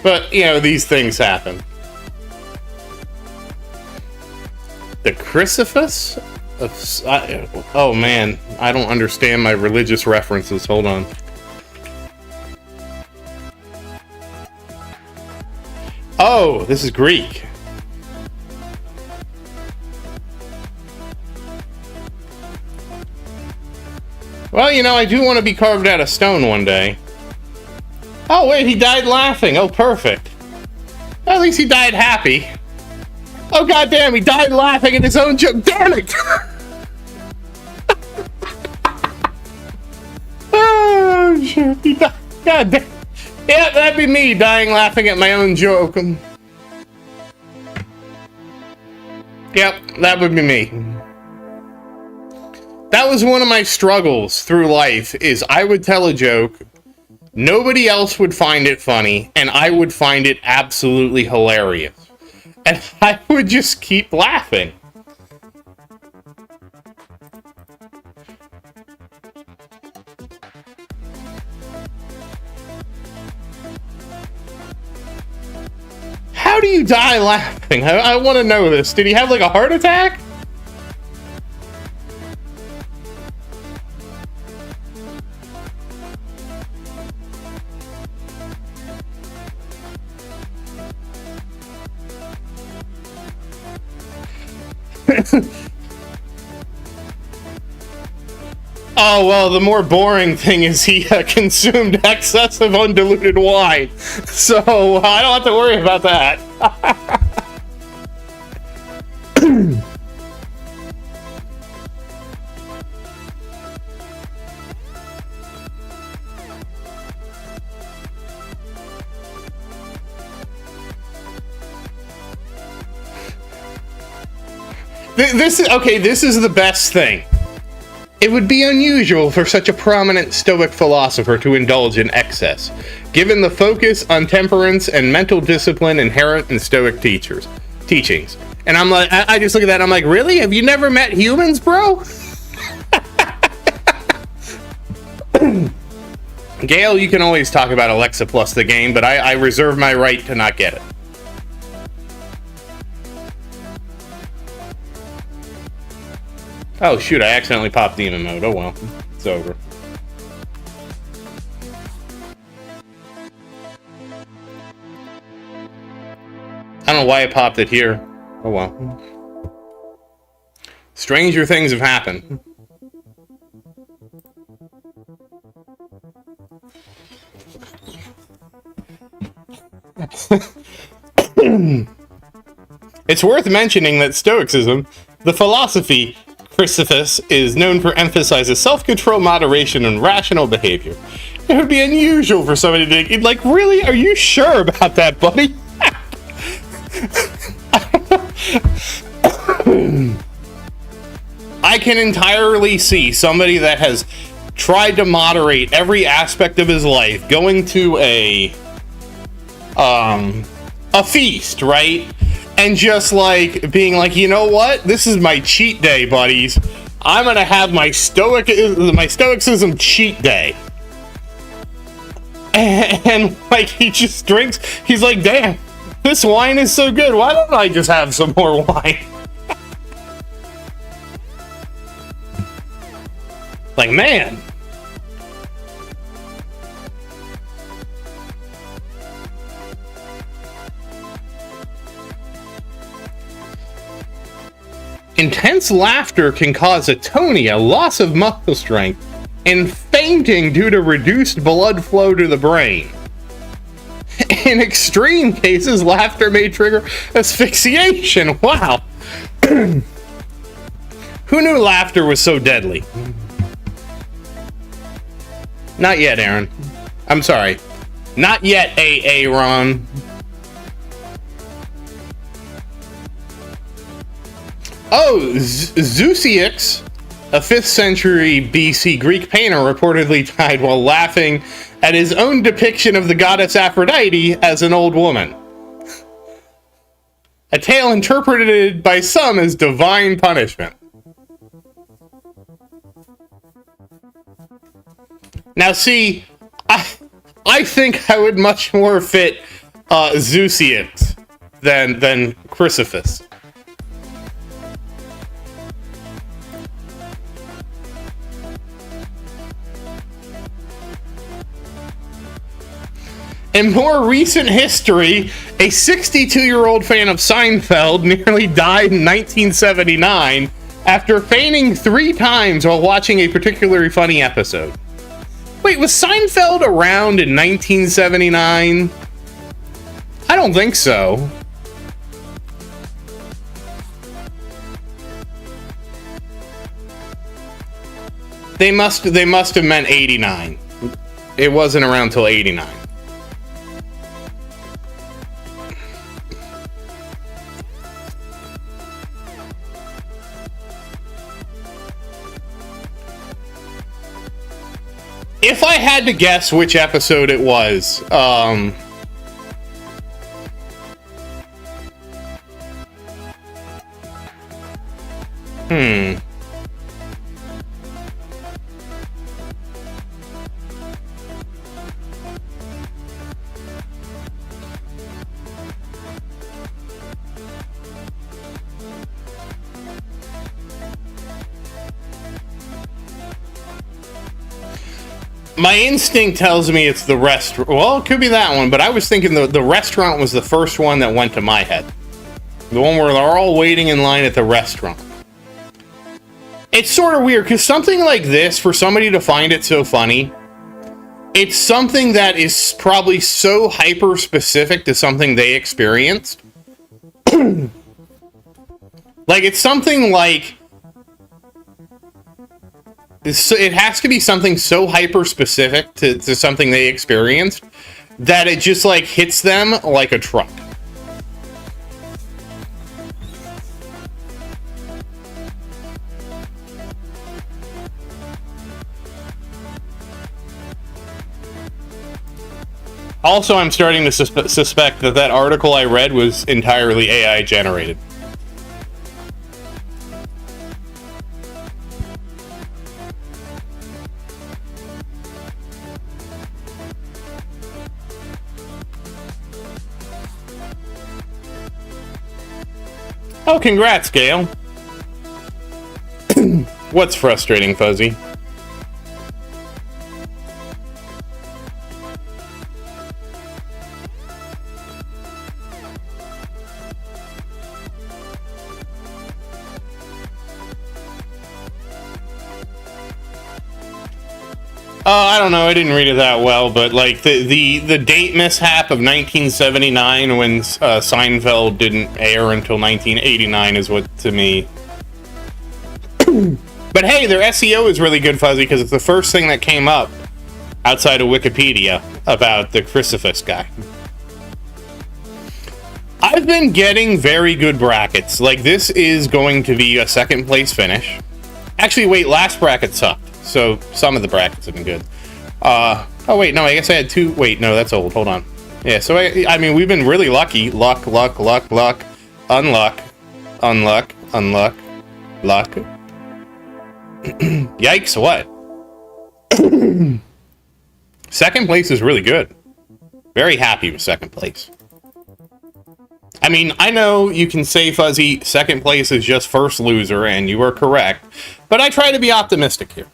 But, you know, these things happen. The crucifix? Oh man, I don't understand my religious references. Hold on. Oh, this is Greek. Well, you know, I do want to be carved out of stone one day. Oh, wait, he died laughing. Oh, perfect. At least he died happy. Oh, goddamn, he died laughing at his own joke. Damn it! Oh, shit. He died. God damn. Yeah, that'd be me, dying laughing at my own joke. Yep, that would be me. That was one of my struggles through life, is I would tell a joke, nobody else would find it funny, and I would find it absolutely hilarious. And I would just keep laughing. How do you die laughing? I want to know this. Did he have like a heart attack? Oh, well, the more boring thing is he consumed excessive undiluted wine. So, I don't have to worry about that. This is the best thing. It would be unusual for such a prominent Stoic philosopher to indulge in excess, given the focus on temperance and mental discipline inherent in Stoic teachings. And I'm like, I just look at that and I'm like, really? Have you never met humans, bro? Gail, you can always talk about Alexa Plus the game, but I reserve my right to not get it. Oh shoot, I accidentally popped demon mode. Oh well, it's over. I don't know why I popped it here. Oh well. Stranger things have happened. It's worth mentioning that Stoicism, the philosophy crucifix, is known for emphasizing self-control, moderation, and rational behavior. It would be unusual for somebody to think, like, really? Are you sure about that, buddy? I can entirely see somebody that has tried to moderate every aspect of his life going to a feast, right? And just like being like, you know what? This is my cheat day, buddies. I'm gonna have my stoicism cheat day. And like he just drinks. He's like, damn, this wine is so good. Why don't I just have some more wine? Like, man. Intense laughter can cause atonia, loss of muscle strength, and fainting due to reduced blood flow to the brain. In extreme cases, laughter may trigger asphyxiation. Wow. Who knew laughter was so deadly? Not yet, Aaron. I'm sorry. Not yet, Aaron. Oh, Zeuxis, a 5th century BC Greek painter, reportedly died while laughing at his own depiction of the goddess Aphrodite as an old woman. A tale interpreted by some as divine punishment. Now see, I think I would much more fit Zeusians than Chrysippus. In more recent history, a 62-year-old fan of Seinfeld nearly died in 1979 after fainting 3 times while watching a particularly funny episode. Wait, was Seinfeld around in 1979? I don't think so. They must have meant 89. It wasn't around till 89. If I had to guess which episode it was, my instinct tells me it's the restaurant. Well, it could be that one, but I was thinking the restaurant was the first one that went to my head. The one where they're all waiting in line at the restaurant. It's sort of weird, because something like this, for somebody to find it so funny, it's something that is probably so hyper-specific to something they experienced. Like, it's something like... it has to be something so hyper-specific to something they experienced that it just, like, hits them like a truck. Also, I'm starting to suspect that that article I read was entirely AI generated. Oh, congrats, Gail. What's frustrating, Fuzzy? I don't know. I didn't read it that well, but like the date mishap of 1979 when Seinfeld didn't air until 1989 is what to me. But hey, their SEO is really good, Fuzzy, because it's the first thing that came up outside of Wikipedia about the Chrysippus guy. I've been getting very good brackets. Like, this is going to be a second place finish. Actually, wait, last bracket sucked. So some of the brackets have been good. Oh wait, no, I guess I had 2. Wait, no, that's old. Hold on. Yeah, so I mean, we've been really lucky. Luck, unluck, unluck, luck. Yikes, what? Second place is really good. Very happy with second place. I mean, I know you can say, Fuzzy, second place is just first loser, and you are correct. But I try to be optimistic here.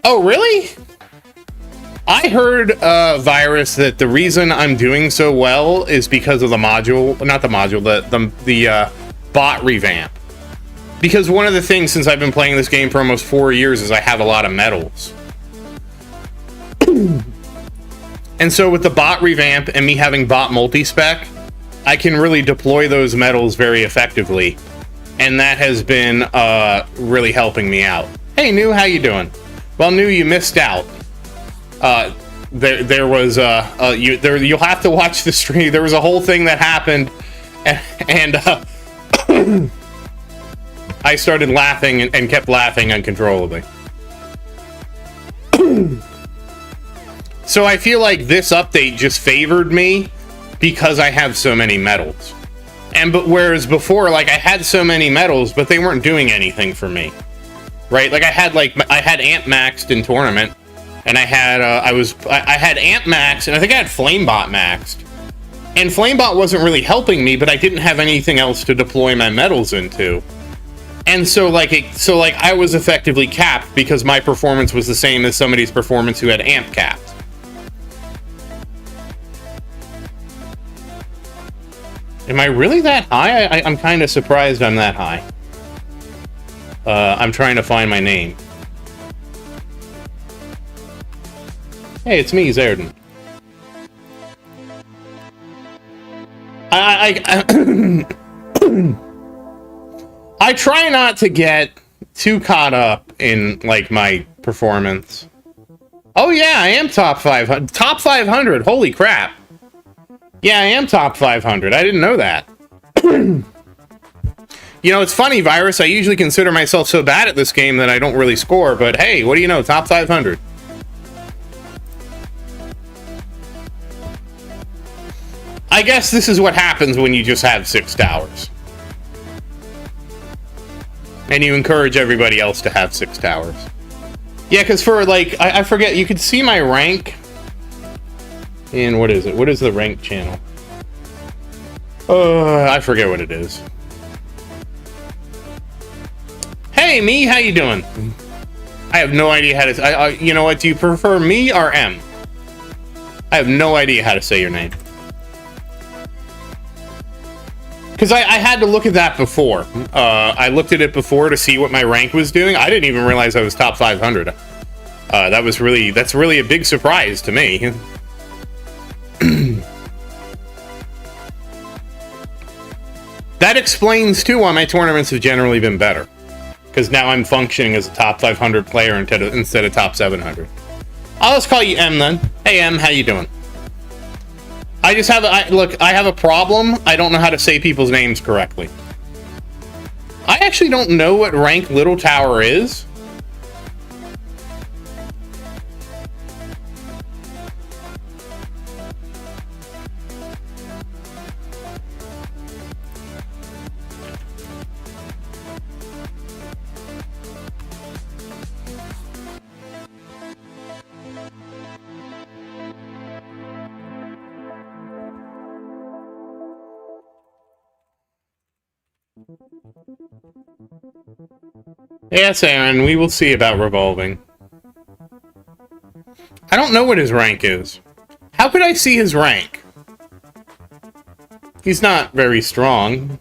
Oh, really? I heard, Virus, that the reason I'm doing so well is because of the module, not the module, the bot revamp. Because one of the things, since I've been playing this game for almost 4 years, is I have a lot of medals. And so with the bot revamp and me having bot multi-spec, I can really deploy those medals very effectively. And that has been, really helping me out. Hey, New, how you doing? Well, New, you missed out. There was you'll have to watch the stream. There was a whole thing that happened, and I started laughing and kept laughing uncontrollably. So I feel like this update just favored me because I have so many medals. But whereas before, like, I had so many medals, but they weren't doing anything for me. Right? Like, I had Amp maxed in tournament, And I had I had Amp Max, and I think I had Flamebot maxed. And Flamebot wasn't really helping me, but I didn't have anything else to deploy my metals into. And so I was effectively capped because my performance was the same as somebody's performance who had Amp capped. Am I really that high? I'm kind of surprised I'm that high. I'm trying to find my name. Hey, it's me, Zaerdin. I try not to get too caught up in, like, my performance. Oh yeah, I am top 500. Top 500, holy crap. Yeah, I am top 500. I didn't know that. You know, it's funny, Virus. I usually consider myself so bad at this game that I don't really score, but hey, what do you know? Top 500. I guess this is what happens when you just have 6 towers. And you encourage everybody else to have 6 towers. Yeah, because for, like, I forget, you could see my rank in, what is it? What is the rank channel? I forget what it is. Hey, me, how you doing? I have no idea how to... you know what, do you prefer me or M? I have no idea how to say your name. Because I had to look at that before. I looked at it before to see what my rank was doing. I didn't even realize I was top 500. That's really a big surprise to me. That explains, too, why my tournaments have generally been better. Because now I'm functioning as a top 500 player instead of top 700. I'll just call you M, then. Hey, M, how you doing? I just have I have a problem. I don't know how to say people's names correctly. I actually don't know what rank Little Tower is. Yes, Aaron, we will see about revolving. I don't know what his rank is. How could I see his rank? He's not very strong.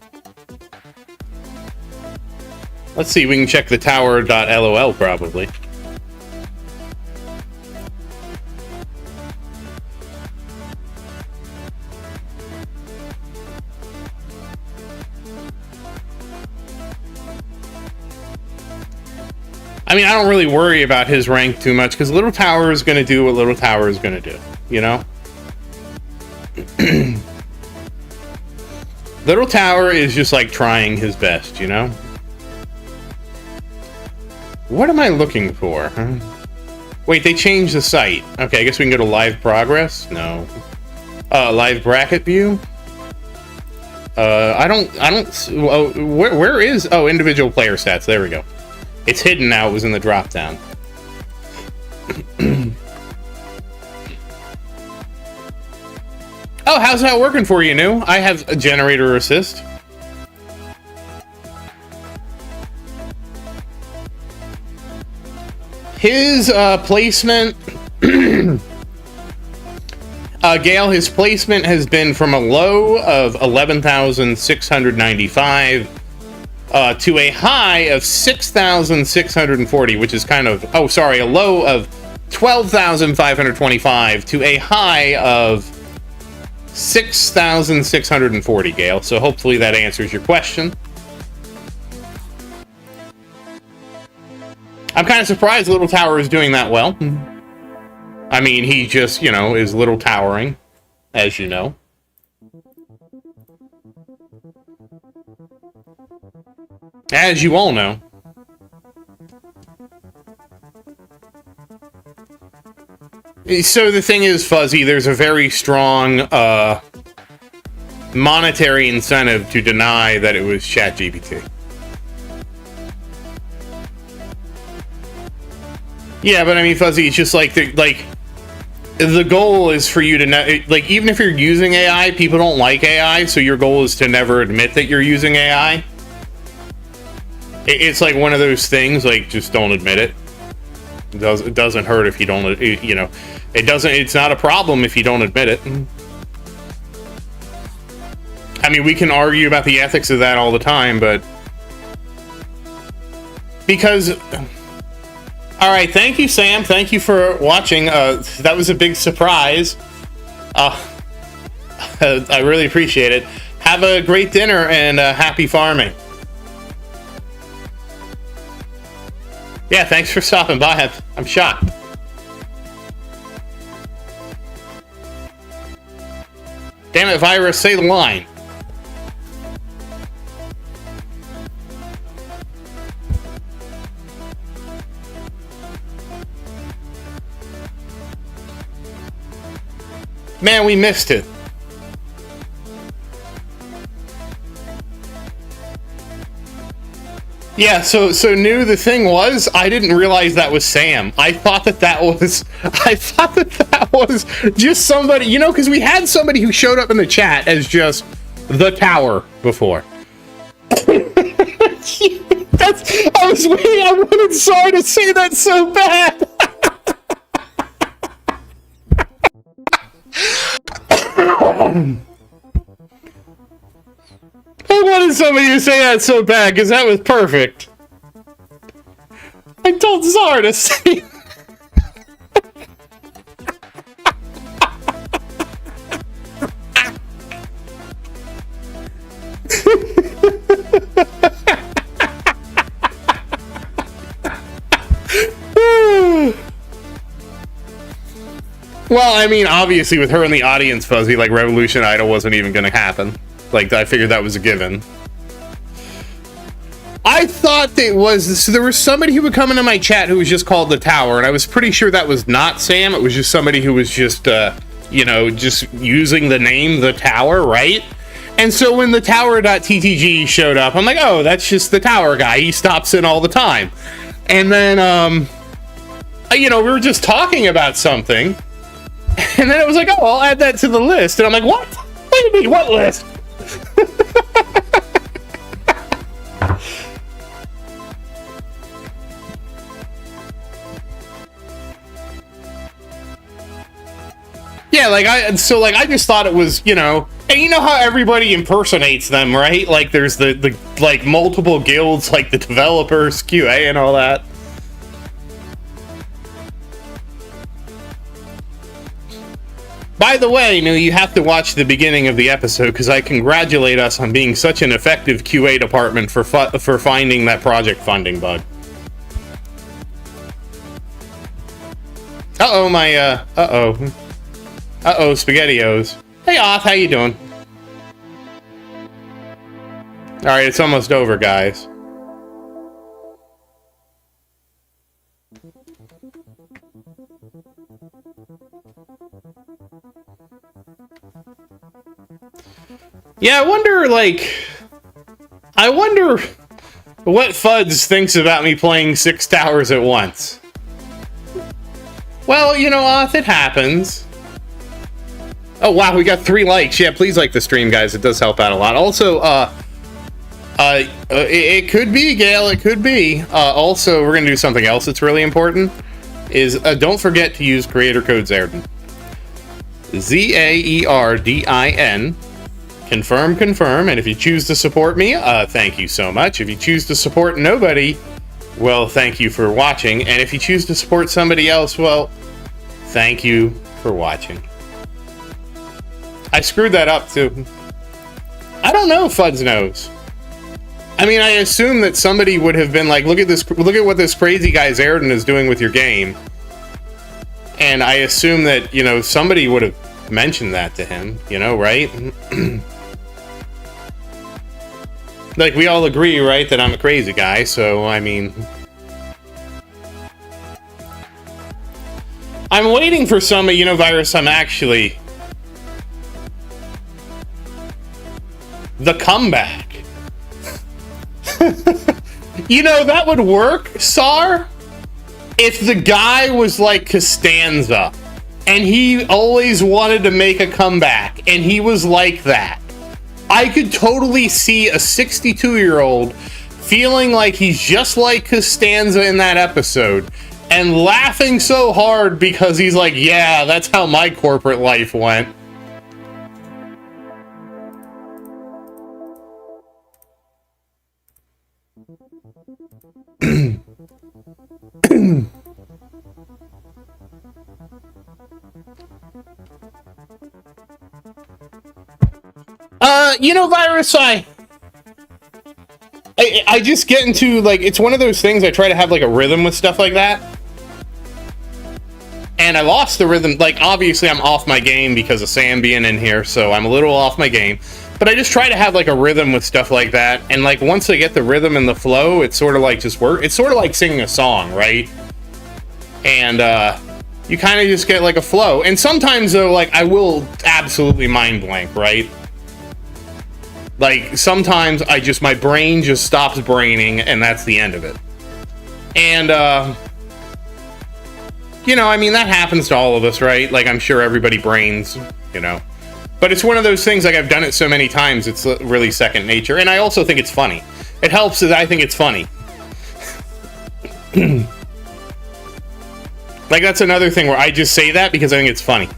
Let's see, we can check the tower.lol probably. I mean, I don't really worry about his rank too much, because Little Tower is going to do what Little Tower is going to do, you know? Little Tower is just, like, trying his best, you know? What am I looking for? Wait, they changed the site. Okay, I guess we can go to live progress? No. Live bracket view? Where is... Oh, individual player stats. There we go. It's hidden now. It was in the drop-down. Oh, how's that working for you, New? I have a generator assist. His placement... Gale, his placement has been from a low of 11,695... to a high of 6,640, which is kind of... Oh, sorry, a low of 12,525 to a high of 6,640, Gale. So hopefully that answers your question. I'm kind of surprised Little Tower is doing that well. I mean, he just, you know, is Little Towering, as you know. As you all know. So the thing is, Fuzzy, there's a very strong monetary incentive to deny that it was ChatGPT. Yeah, but I mean, Fuzzy, it's just like the goal is for you to like, even if you're using AI, people don't like AI, so your goal is to never admit that you're using AI. It's like one of those things, like, just don't admit it. It doesn't hurt if you don't, you know, it's not a problem if you don't admit it. I mean, we can argue about the ethics of that all the time, but because, all right, thank you, Sam. Thank you for watching. That was a big surprise. I really appreciate it. Have a great dinner and happy farming. Yeah, thanks for stopping by. I'm shocked. Damn it, Virus, say the line. Man, we missed it. Yeah, so New, the thing was, I didn't realize that was Sam. I thought that was just somebody, you know, because we had somebody who showed up in the chat as just the Tower before. I was waiting, I wanted Zar to say that so bad. I wanted somebody to say that so bad, because that was perfect. I told Zar to say... Well, I mean, obviously, with her in the audience, Fuzzy, like, Revolution Idol wasn't even going to happen. Like, I figured that was a given. I thought it was... So there was somebody who would come into my chat who was just called the Tower, and I was pretty sure that was not Sam. It was just somebody who was just, you know, just using the name the Tower, right? And so when the Tower.ttg showed up, I'm like, oh, that's just the Tower guy. He stops in all the time. And then, you know, we were just talking about something. And then it was like, oh, I'll add that to the list. And I'm like, what? What do you mean, what list? Yeah, like, I just thought it was, you know, and you know how everybody impersonates them, right? Like, there's the like, multiple guilds, like the developers, QA, and all that. By the way, New, you have to watch the beginning of the episode, because I congratulate us on being such an effective QA department for finding that project funding bug. Uh-oh, my, uh-oh, SpaghettiOs. Hey, Oth, how you doing? Alright, it's almost over, guys. Yeah, I wonder what Fuds thinks about me playing 6 towers at once. Well, you know, Oth, it happens. Oh, wow, we got 3 likes. Yeah, please like the stream, guys. It does help out a lot. Also, it could be, Gail, it could be. Also, we're going to do something else that's really important, is don't forget to use creator code Zaerdin. Zaerdin. Confirm, and if you choose to support me, thank you so much. If you choose to support nobody, well, thank you for watching. And if you choose to support somebody else, well, thank you for watching. I screwed that up, too. I don't know if Fuds knows. I mean, I assume that somebody would have been like, look at what this crazy guy Zaerdin is doing with your game. And I assume that, you know, somebody would have mentioned that to him, you know, right? Like, we all agree, right, that I'm a crazy guy, so, I mean... I'm waiting for somebody, you know, Virus, I'm actually... The comeback. You know, that would work, Sar, if the guy was like Costanza, and he always wanted to make a comeback, and he was like that, I could totally see a 62-year-old feeling like he's just like Costanza in that episode, and laughing so hard because he's like, yeah, that's how my corporate life went. You know, Virus, I just get into, like, it's one of those things I try to have, like, a rhythm with stuff like that. And I lost the rhythm. Like, obviously I'm off my game because of Sam being in here, so I'm a little off my game. But I just try to have, like, a rhythm with stuff like that. And, like, once I get the rhythm and the flow, it's sort of like just work. It's sort of like singing a song, right? And, you kind of just get, like, a flow. And sometimes, though, like, I will absolutely mind blank, right? Like, sometimes my brain just stops braining, and that's the end of it. And, you know, I mean, that happens to all of us, right? Like, I'm sure everybody brains, you know. But it's one of those things, like, I've done it so many times, it's really second nature. And I also think it's funny. It helps that I think it's funny. Like, that's another thing where I just say that because I think it's funny.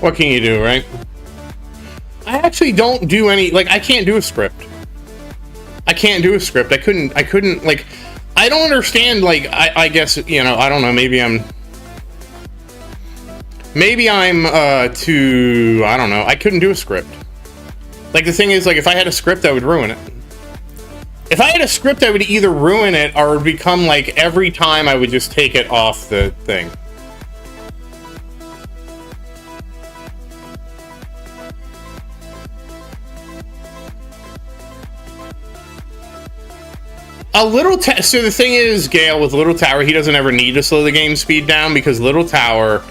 What can you do, right? I actually don't do any, like, I can't do a script. I can't do a script. I couldn't, like, I don't understand, like, I guess, you know, I don't know, maybe I'm too, I don't know, I couldn't do a script. Like, the thing is, like, if I had a script, I would ruin it. If I had a script, I would either ruin it, or it would become, like, every time I would just take it off the thing. So the thing is, Gale, with Little Tower, he doesn't ever need to slow the game speed down because Little Tower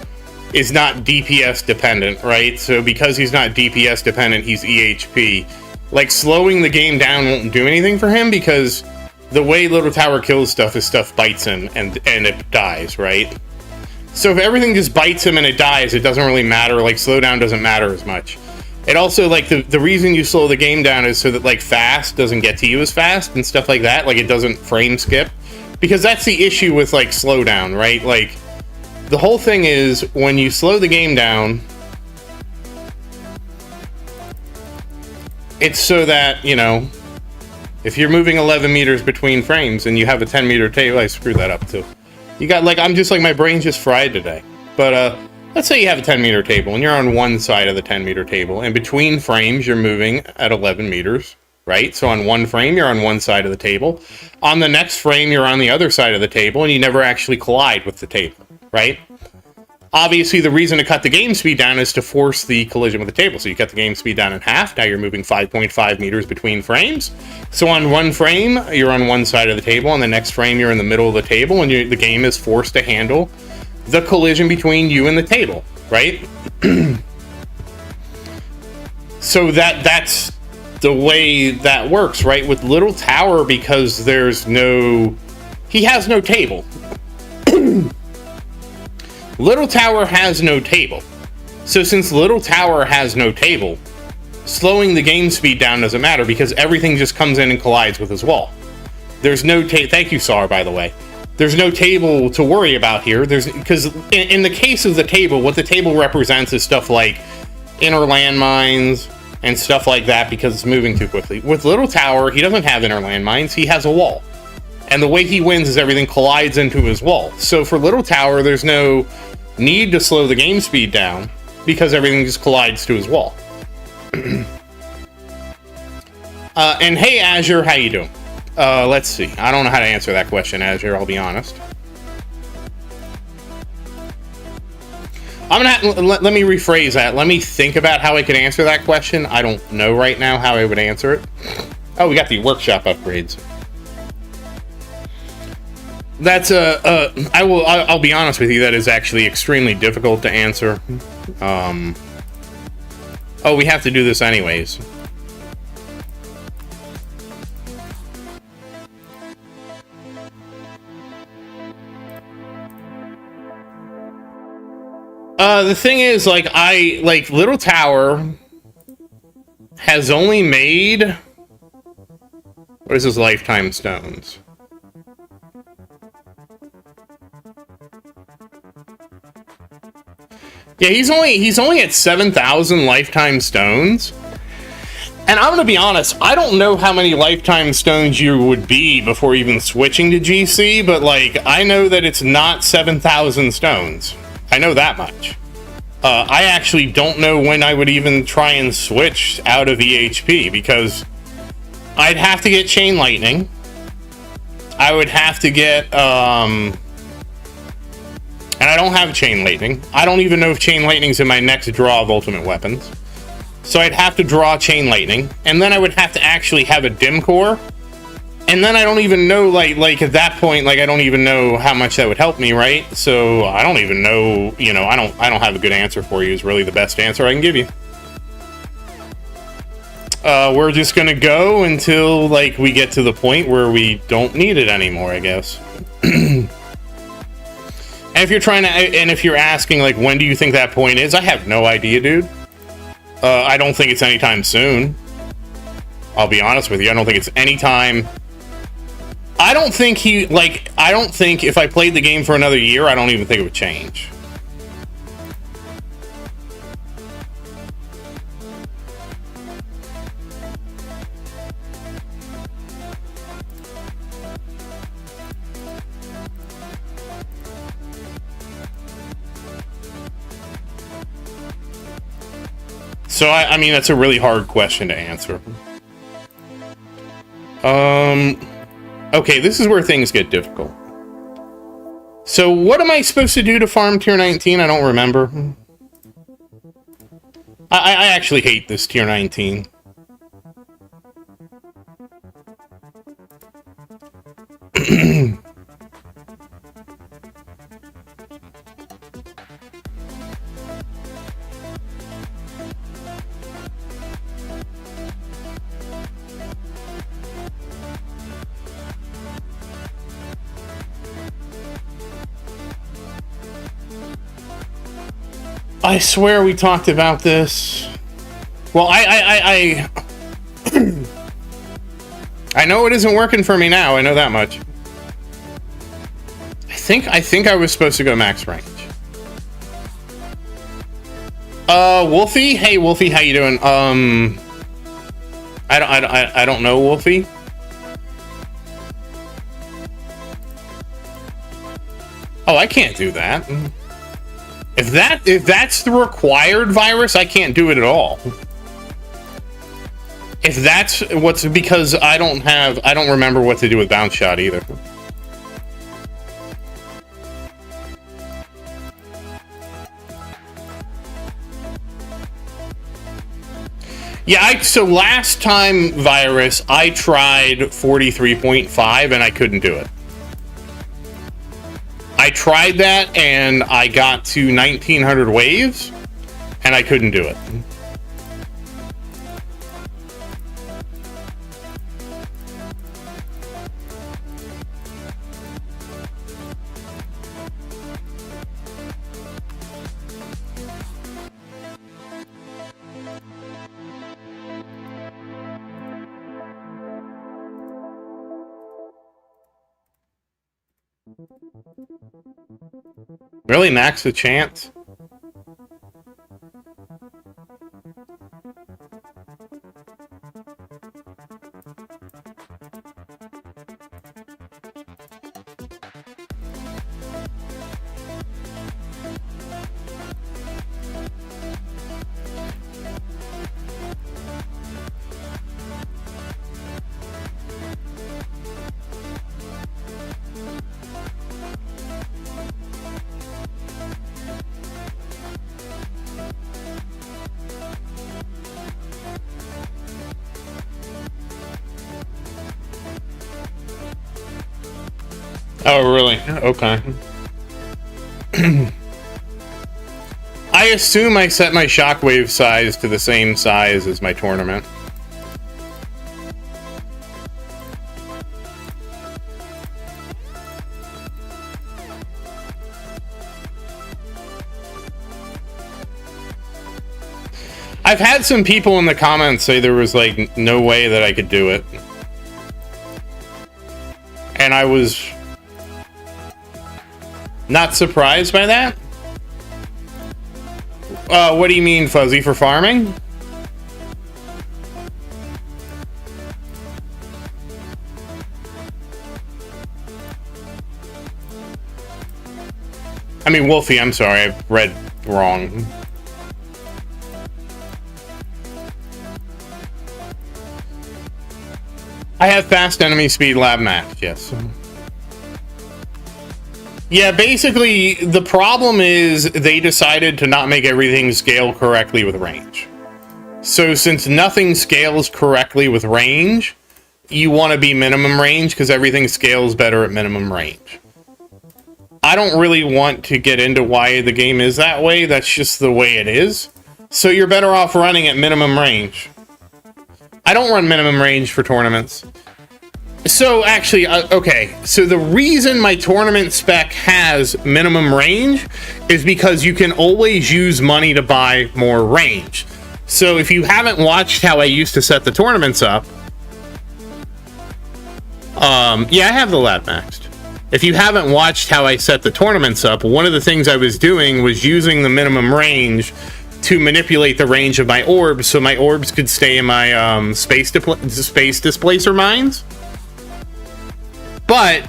is not DPS dependent, right? So because he's not DPS dependent, he's EHP. Like, slowing the game down won't do anything for him because the way Little Tower kills stuff is stuff bites him and it dies, right? So if everything just bites him and it dies, it doesn't really matter. Like, slowdown doesn't matter as much. It also, like, the reason you slow the game down is so that, like, fast doesn't get to you as fast and stuff like that. Like, it doesn't frame skip. Because that's the issue with, like, slowdown, right? Like, the whole thing is, when you slow the game down, it's so that, you know, if you're moving 11 meters between frames and you have a 10-meter table, I screwed that up, too. You got, like, I'm just, like, my brain's just fried today. But, let's say you have a 10-meter table, and you're on one side of the 10-meter table, and between frames, you're moving at 11 meters, right? So on one frame, you're on one side of the table. On the next frame, you're on the other side of the table, and you never actually collide with the table, right? Obviously, the reason to cut the game speed down is to force the collision with the table. So you cut the game speed down in half. Now you're moving 5.5 meters between frames. So on one frame, you're on one side of the table. On the next frame, you're in the middle of the table, and the game is forced to handle the collision between you and the table, right? So that's the way that works, right? With Little Tower, because he has no table. Little Tower has no table. So since Little Tower has no table, slowing the game speed down doesn't matter because everything just comes in and collides with his wall. There's no thank you, Sar, by the way. There's no table to worry about here. Because in the case of the table, what the table represents is stuff like inner landmines and stuff like that because it's moving too quickly. With Little Tower, he doesn't have inner landmines, he has a wall. And the way he wins is everything collides into his wall. So for Little Tower, there's no need to slow the game speed down because everything just collides to his wall. And hey, Azure, how you doing? Let's see. I don't know how to answer that question, Azure, I'll be honest. I'm gonna let me rephrase that. Let me think about how I could answer that question. I don't know right now how I would answer it. Oh, we got the workshop upgrades. That's I'll be honest with you, that is actually extremely difficult to answer. Oh, we have to do this anyways. The thing is, like, Little Tower has only made, what is his lifetime stones? Yeah, he's only at 7,000 lifetime stones. And I'm gonna be honest, I don't know how many lifetime stones you would be before even switching to GC, but like, I know that it's not 7,000 stones. I know that much. I actually don't know when I would even try and switch out of EHP, because I'd have to get Chain Lightning. I would have to get, and I don't have Chain Lightning. I don't even know if Chain Lightning's in my next draw of Ultimate Weapons. So I'd have to draw Chain Lightning, and then I would have to actually have a Dim Core. And then I don't even know, like at that point, like I don't even know how much that would help me, right? So I don't even know, you know, I don't have a good answer for you is really the best answer I can give you. We're just gonna go until like we get to the point where we don't need it anymore, I guess. And if you're trying to, and if you're asking like when do you think that point is, I have no idea, dude. I don't think it's anytime soon. I'll be honest with you, I don't think it's anytime. I don't think if I played the game for another year, I don't even think it would change. So, I mean, that's a really hard question to answer. Okay, this is where things get difficult. So, what am I supposed to do to farm tier 19? I don't remember. I actually hate this tier 19. I swear we talked about this. Well, I know it isn't working for me now. I know that much. I think I was supposed to go max range. Wolfie? Hey, Wolfie, how you doing? I don't know, Wolfie. Oh, I can't do that. If that's the required virus, I can't do it at all. If that's what's, because I don't remember what to do with bounce shot either. Yeah, so last time virus, I tried 43.5 and I couldn't do it. I tried that and I got to 1900 waves and I couldn't do it. Really, max the chance? Oh, really? Okay. I assume I set my shockwave size to the same size as my tournament. I've had some people in the comments say there was, like, no way that I could do it. And I was not surprised by that. What do you mean, Fuzzy, for farming? I mean, Wolfie, I'm sorry, I've read wrong. I have fast enemy speed lab max, yes. Yeah, basically, the problem is they decided to not make everything scale correctly with range. So since nothing scales correctly with range, you want to be minimum range because everything scales better at minimum range. I don't really want to get into why the game is that way, that's just the way it is. So you're better off running at minimum range. I don't run minimum range for tournaments. So actually, okay, so the reason my tournament spec has minimum range is because you can always use money to buy more range. So if you haven't watched how I used to set the tournaments up, yeah, I have the lab maxed. If you haven't watched how I set the tournaments up, one of the things I was doing was using the minimum range to manipulate the range of my orbs so my orbs could stay in my space displacer mines. But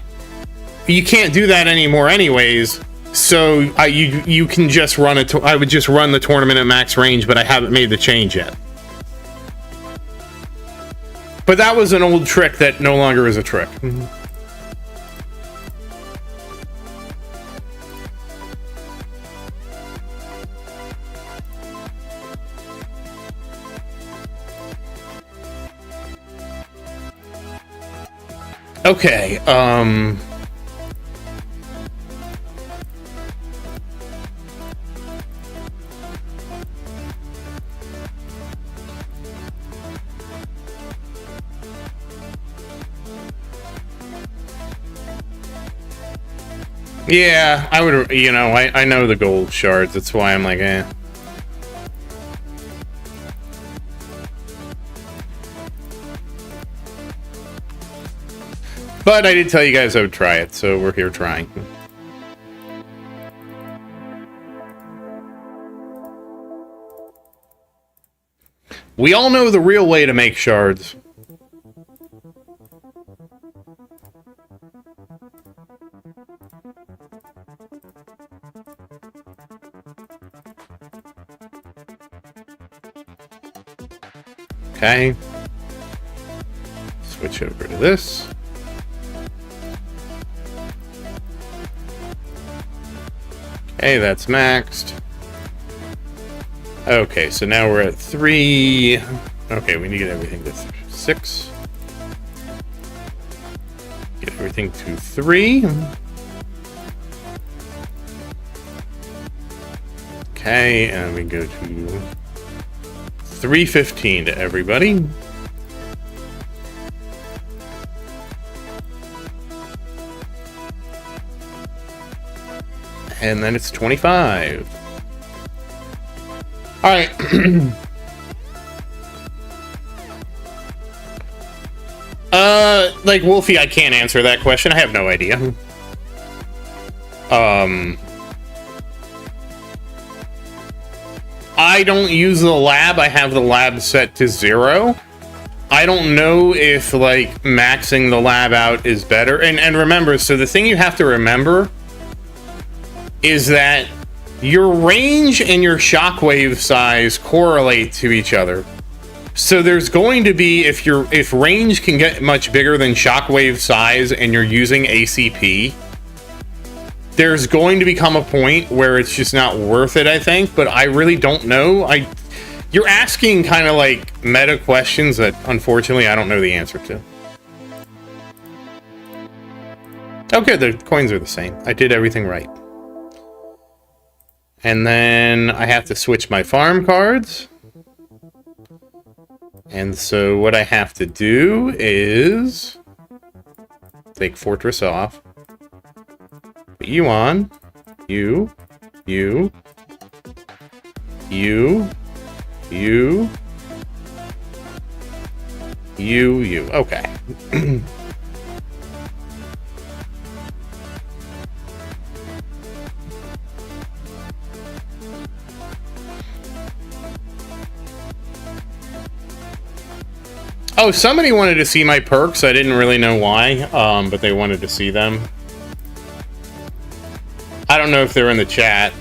you can't do that anymore anyways, so you can just run I would just run the tournament at max range, but I haven't made the change yet. But that was an old trick that no longer is a trick. Okay, yeah, I would, you know, I know the gold shards, that's why I'm like, eh. But I did tell you guys I would try it, so we're here trying. We all know the real way to make shards. Okay. Switch over to this. Okay, that's maxed. Okay, so now we're at 3. Okay, we need to get everything to 6. Get everything to 3. Okay, and we go to 315 to everybody. And then it's 25. All right. Like Wolfie, I can't answer that question. I have no idea. I don't use the lab. I have the lab set to 0. I don't know if, like, maxing the lab out is better. And remember, so the thing you have to remember is that your range and your shockwave size correlate to each other. So there's going to be, if range can get much bigger than shockwave size and you're using ACP, there's going to become a point where it's just not worth it, I think, but I really don't know. You're asking kind of like meta questions that, unfortunately, I don't know the answer to. Okay, the coins are the same. I did everything right. And then I have to switch my farm cards. And so what I have to do is take Fortress off. Put you on. You. Okay. Oh, somebody wanted to see my perks. I didn't really know why, but they wanted to see them. I don't know if they're in the chat.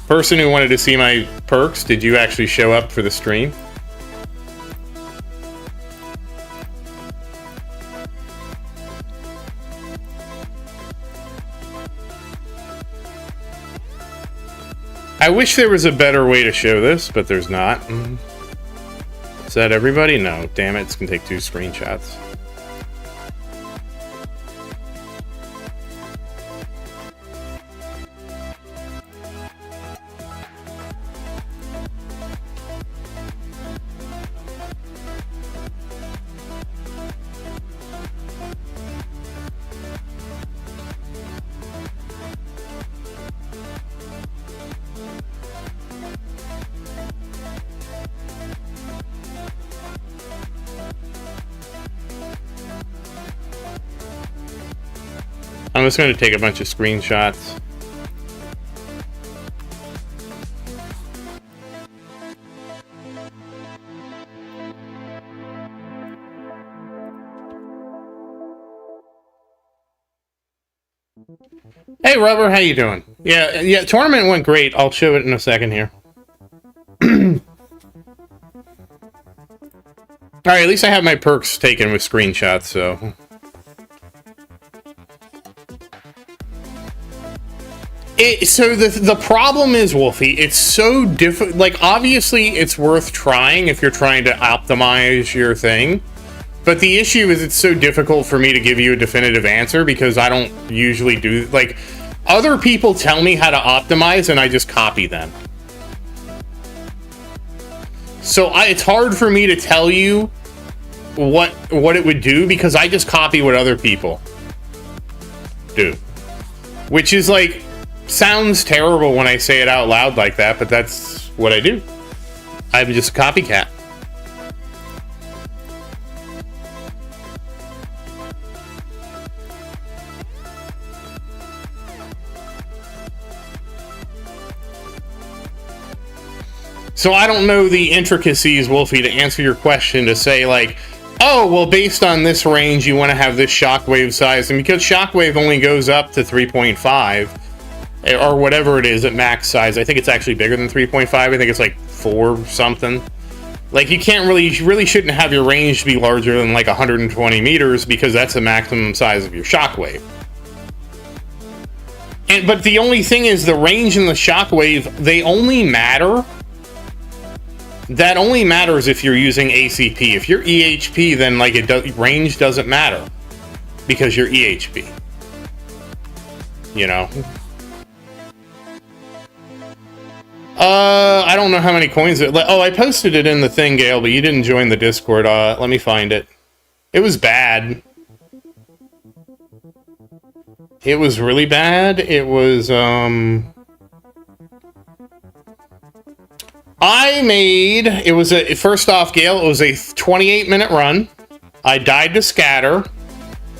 Person who wanted to see my perks, did you actually show up for the stream? I wish there was a better way to show this, but there's not. Is that everybody? No. Damn it, it's gonna take 2 screenshots. I'm just going to take a bunch of screenshots. Hey, Rubber, how you doing? Yeah, tournament went great. I'll show it in a second here. Alright, at least I have my perks taken with screenshots, so... So the problem is, Wolfie, it's so difficult. Like, obviously, it's worth trying if you're trying to optimize your thing. But the issue is it's so difficult for me to give you a definitive answer because I don't usually do... Like, other people tell me how to optimize and I just copy them. So it's hard for me to tell you what it would do because I just copy what other people do. Which is, like... Sounds terrible when I say it out loud like that, but that's what I do. I'm just a copycat. So I don't know the intricacies, Wolfie, to answer your question, to say like, oh, well, based on this range, you want to have this shockwave size, and because shockwave only goes up to 3.5, or whatever it is at max size. I think it's actually bigger than 3.5. I think it's like 4 something. Like, you really shouldn't have your range be larger than like 120 meters because that's the maximum size of your shockwave. But the only thing is the range and the shockwave, they only matter. That only matters if you're using ACP. If you're EHP, then like range doesn't matter because you're EHP. You know? I don't know how many coins oh, I posted it in the thing, Gale, but you didn't join the Discord. Let me find it. It was bad. It was really bad. It was, first off, Gale, it was a 28-minute run. I died to scatter.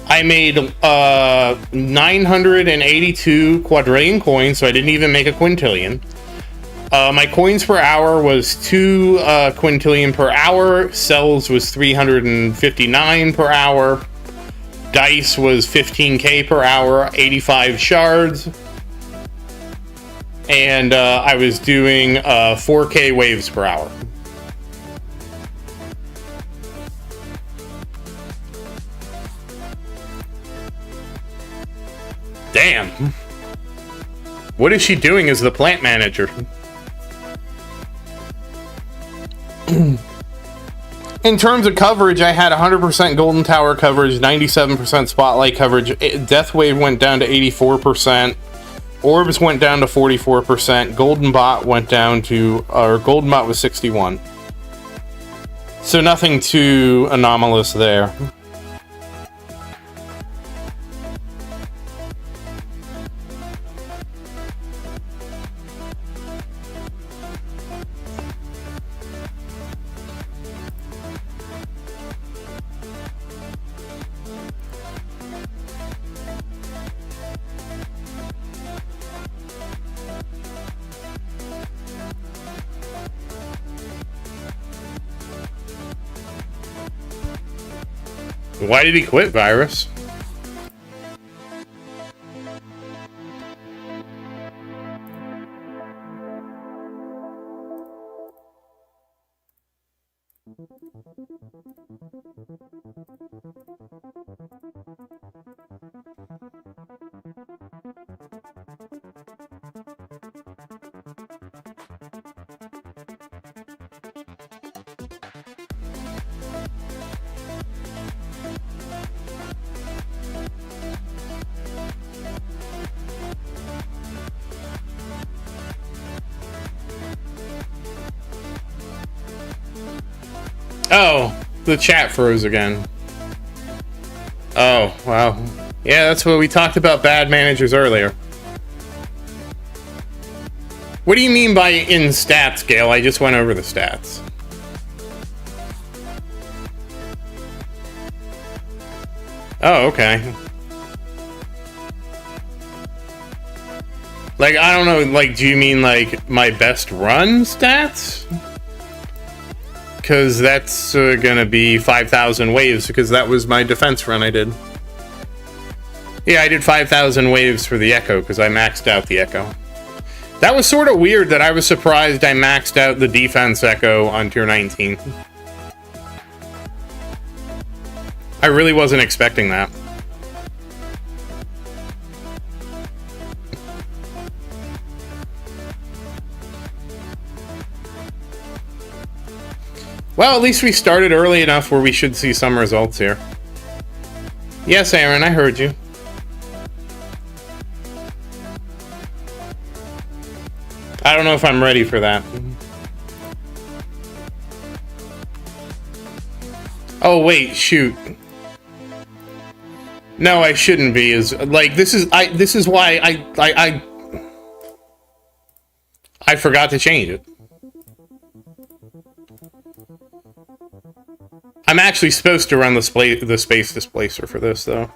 I made 982 quadrillion coins, so I didn't even make a quintillion. My coins per hour was 2 quintillion per hour. Cells was 359 per hour. Dice was 15k per hour, 85 shards. And I was doing 4k waves per hour. Damn. What is she doing as the plant manager? In terms of coverage, I had 100% Golden Tower coverage, 97% Spotlight coverage. Death Wave went down to 84%. Orbs went down to 44%. Golden Bot went down to... or Golden Bot was 61. So nothing too anomalous there. Why did he quit, Virus? Oh, the chat froze again. Oh, wow. Yeah, that's what we talked about bad managers earlier. What do you mean by in stats, Gale? I just went over the stats. Oh, okay. Like, I don't know, like, do you mean, like, my best run stats? Because that's gonna be 5,000 waves, because that was my defense run I did. Yeah, I did 5,000 waves for the Echo, because I maxed out the Echo. That was sort of weird that I was surprised I maxed out the defense Echo on tier 19. I really wasn't expecting that. Well, at least we started early enough where we should see some results here. Yes, Aaron, I heard you. I don't know if I'm ready for that. Oh, wait, shoot. No, I shouldn't be. This is why I forgot to change it. I'm actually supposed to run the space displacer for this, though.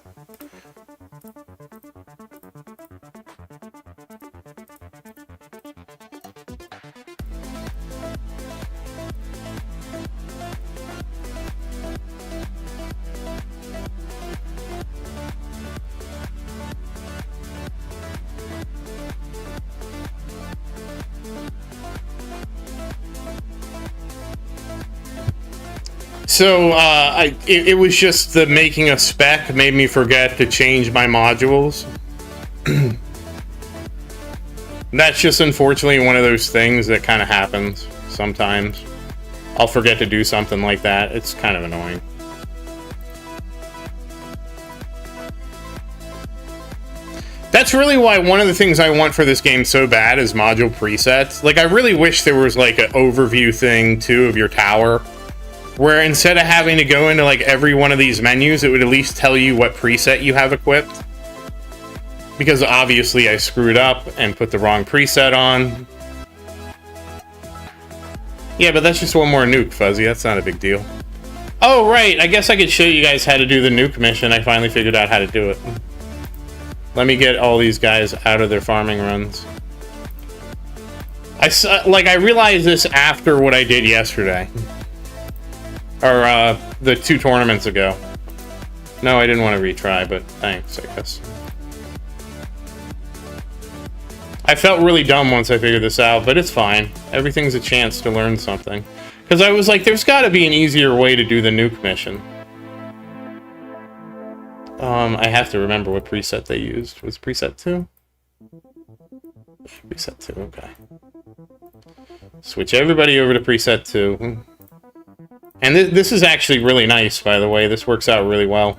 So, it was just the making a spec made me forget to change my modules. That's just unfortunately one of those things that kind of happens sometimes. I'll forget to do something like that. It's kind of annoying. That's really why one of the things I want for this game so bad is module presets. Like, I really wish there was like an overview thing too of your tower, where instead of having to go into like every one of these menus, it would at least tell you what preset you have equipped. Because obviously I screwed up and put the wrong preset on. Yeah, but that's just one more nuke, Fuzzy. That's not a big deal. Oh, right. I guess I could show you guys how to do the nuke mission. I finally figured out how to do it. Let me get all these guys out of their farming runs. I realized this after what I did yesterday. Or, the 2 tournaments ago. No, I didn't want to retry, but thanks, I guess. I felt really dumb once I figured this out, but it's fine. Everything's a chance to learn something. Because I was like, there's got to be an easier way to do the nuke mission. I have to remember what preset they used. Was preset 2? Preset 2, okay. Switch everybody over to preset 2. And this is actually really nice, by the way. This works out really well.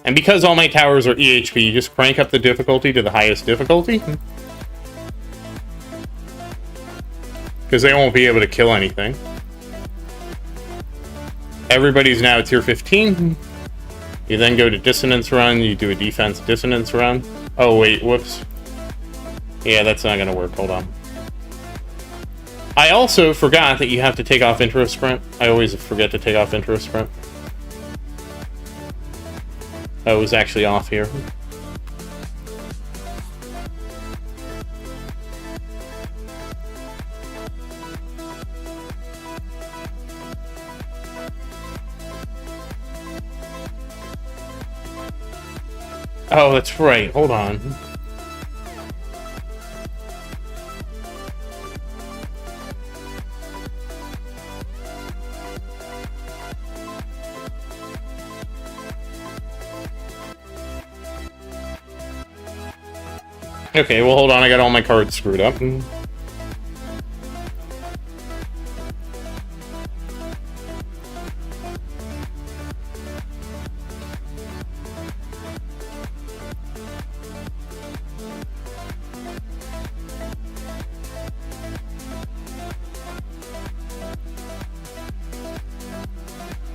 And because all my towers are EHP, you just crank up the difficulty to the highest difficulty. Because they won't be able to kill anything. Everybody's now at tier 15. You then go to dissonance run, you do a defense dissonance run. Oh wait, whoops. Yeah, that's not gonna work, hold on. I also forgot that you have to take off intro sprint. I always forget to take off intro sprint. Oh, it was actually off here. Oh, that's right. Hold on. Okay, well, hold on. I got all my cards screwed up.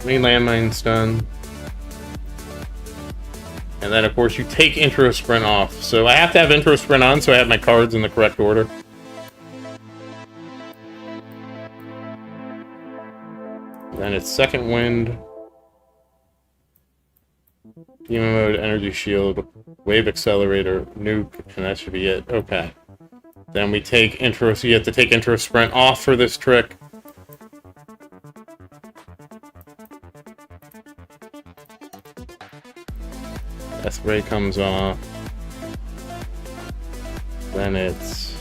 Main landmine's done. And then, of course, you take intro sprint off. So I have to have intro sprint on so I have my cards in the correct order. Then it's second wind. Demon mode, energy shield, wave accelerator, nuke, and that should be it. Okay. Then we take intro, so you have to take intro sprint off for this trick. Death Ray comes off. Then it's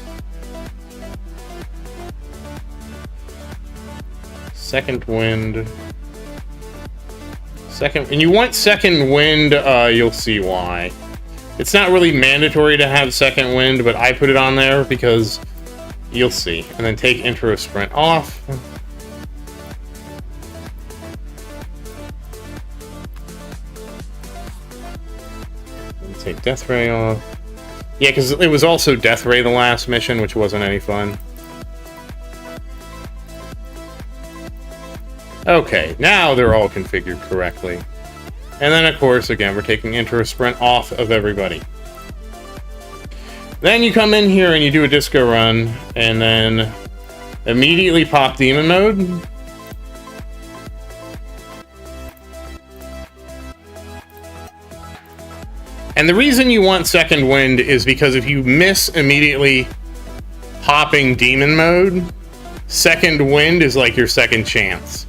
second wind. And you want second wind, you'll see why. It's not really mandatory to have second wind, but I put it on there because you'll see. And then take intro sprint off. Take Death Ray off. Yeah, because it was also Death Ray the last mission, which wasn't any fun. Okay, now they're all configured correctly. And then, of course, again, we're taking intro sprint off of everybody. Then you come in here and you do a disco run, and then immediately pop demon mode. And the reason you want second wind is because if you miss immediately popping demon mode, second wind is like your second chance.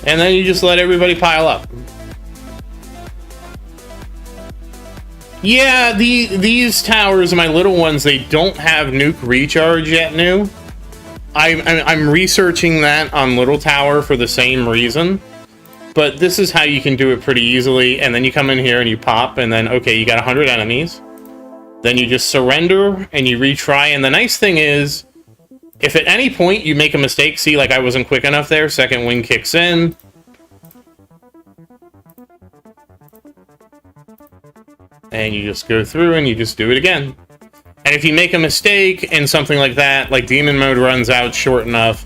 And then you just let everybody pile up. Yeah, these towers, my little ones, they don't have nuke recharge yet new. I'm researching that on Little Tower for the same reason, but this is how you can do it pretty easily. And then you come in here and you pop, and then, okay, you got 100 enemies. Then you just surrender and you retry. And the nice thing is, if at any point you make a mistake, see, like I wasn't quick enough there, second wind kicks in. And you just go through and you just do it again. And if you make a mistake and something like that, like demon mode runs out short enough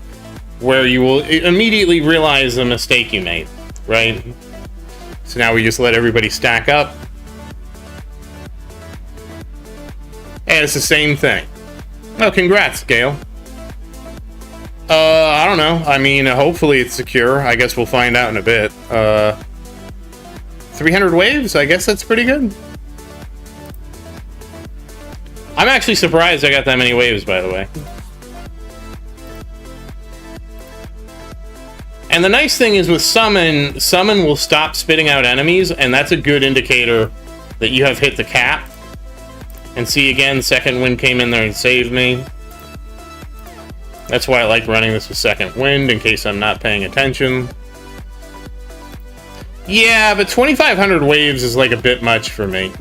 where you will immediately realize the mistake you made, right? So now we just let everybody stack up. And it's the same thing. Oh, congrats, Gale. I don't know. I mean, hopefully it's secure. I guess we'll find out in a bit. 300 waves? I guess that's pretty good. I'm actually surprised I got that many waves, by the way. And the nice thing is with Summon will stop spitting out enemies, and that's a good indicator that you have hit the cap. And see, again, Second Wind came in there and saved me. That's why I like running this with Second Wind, in case I'm not paying attention. Yeah, but 2,500 waves is like a bit much for me.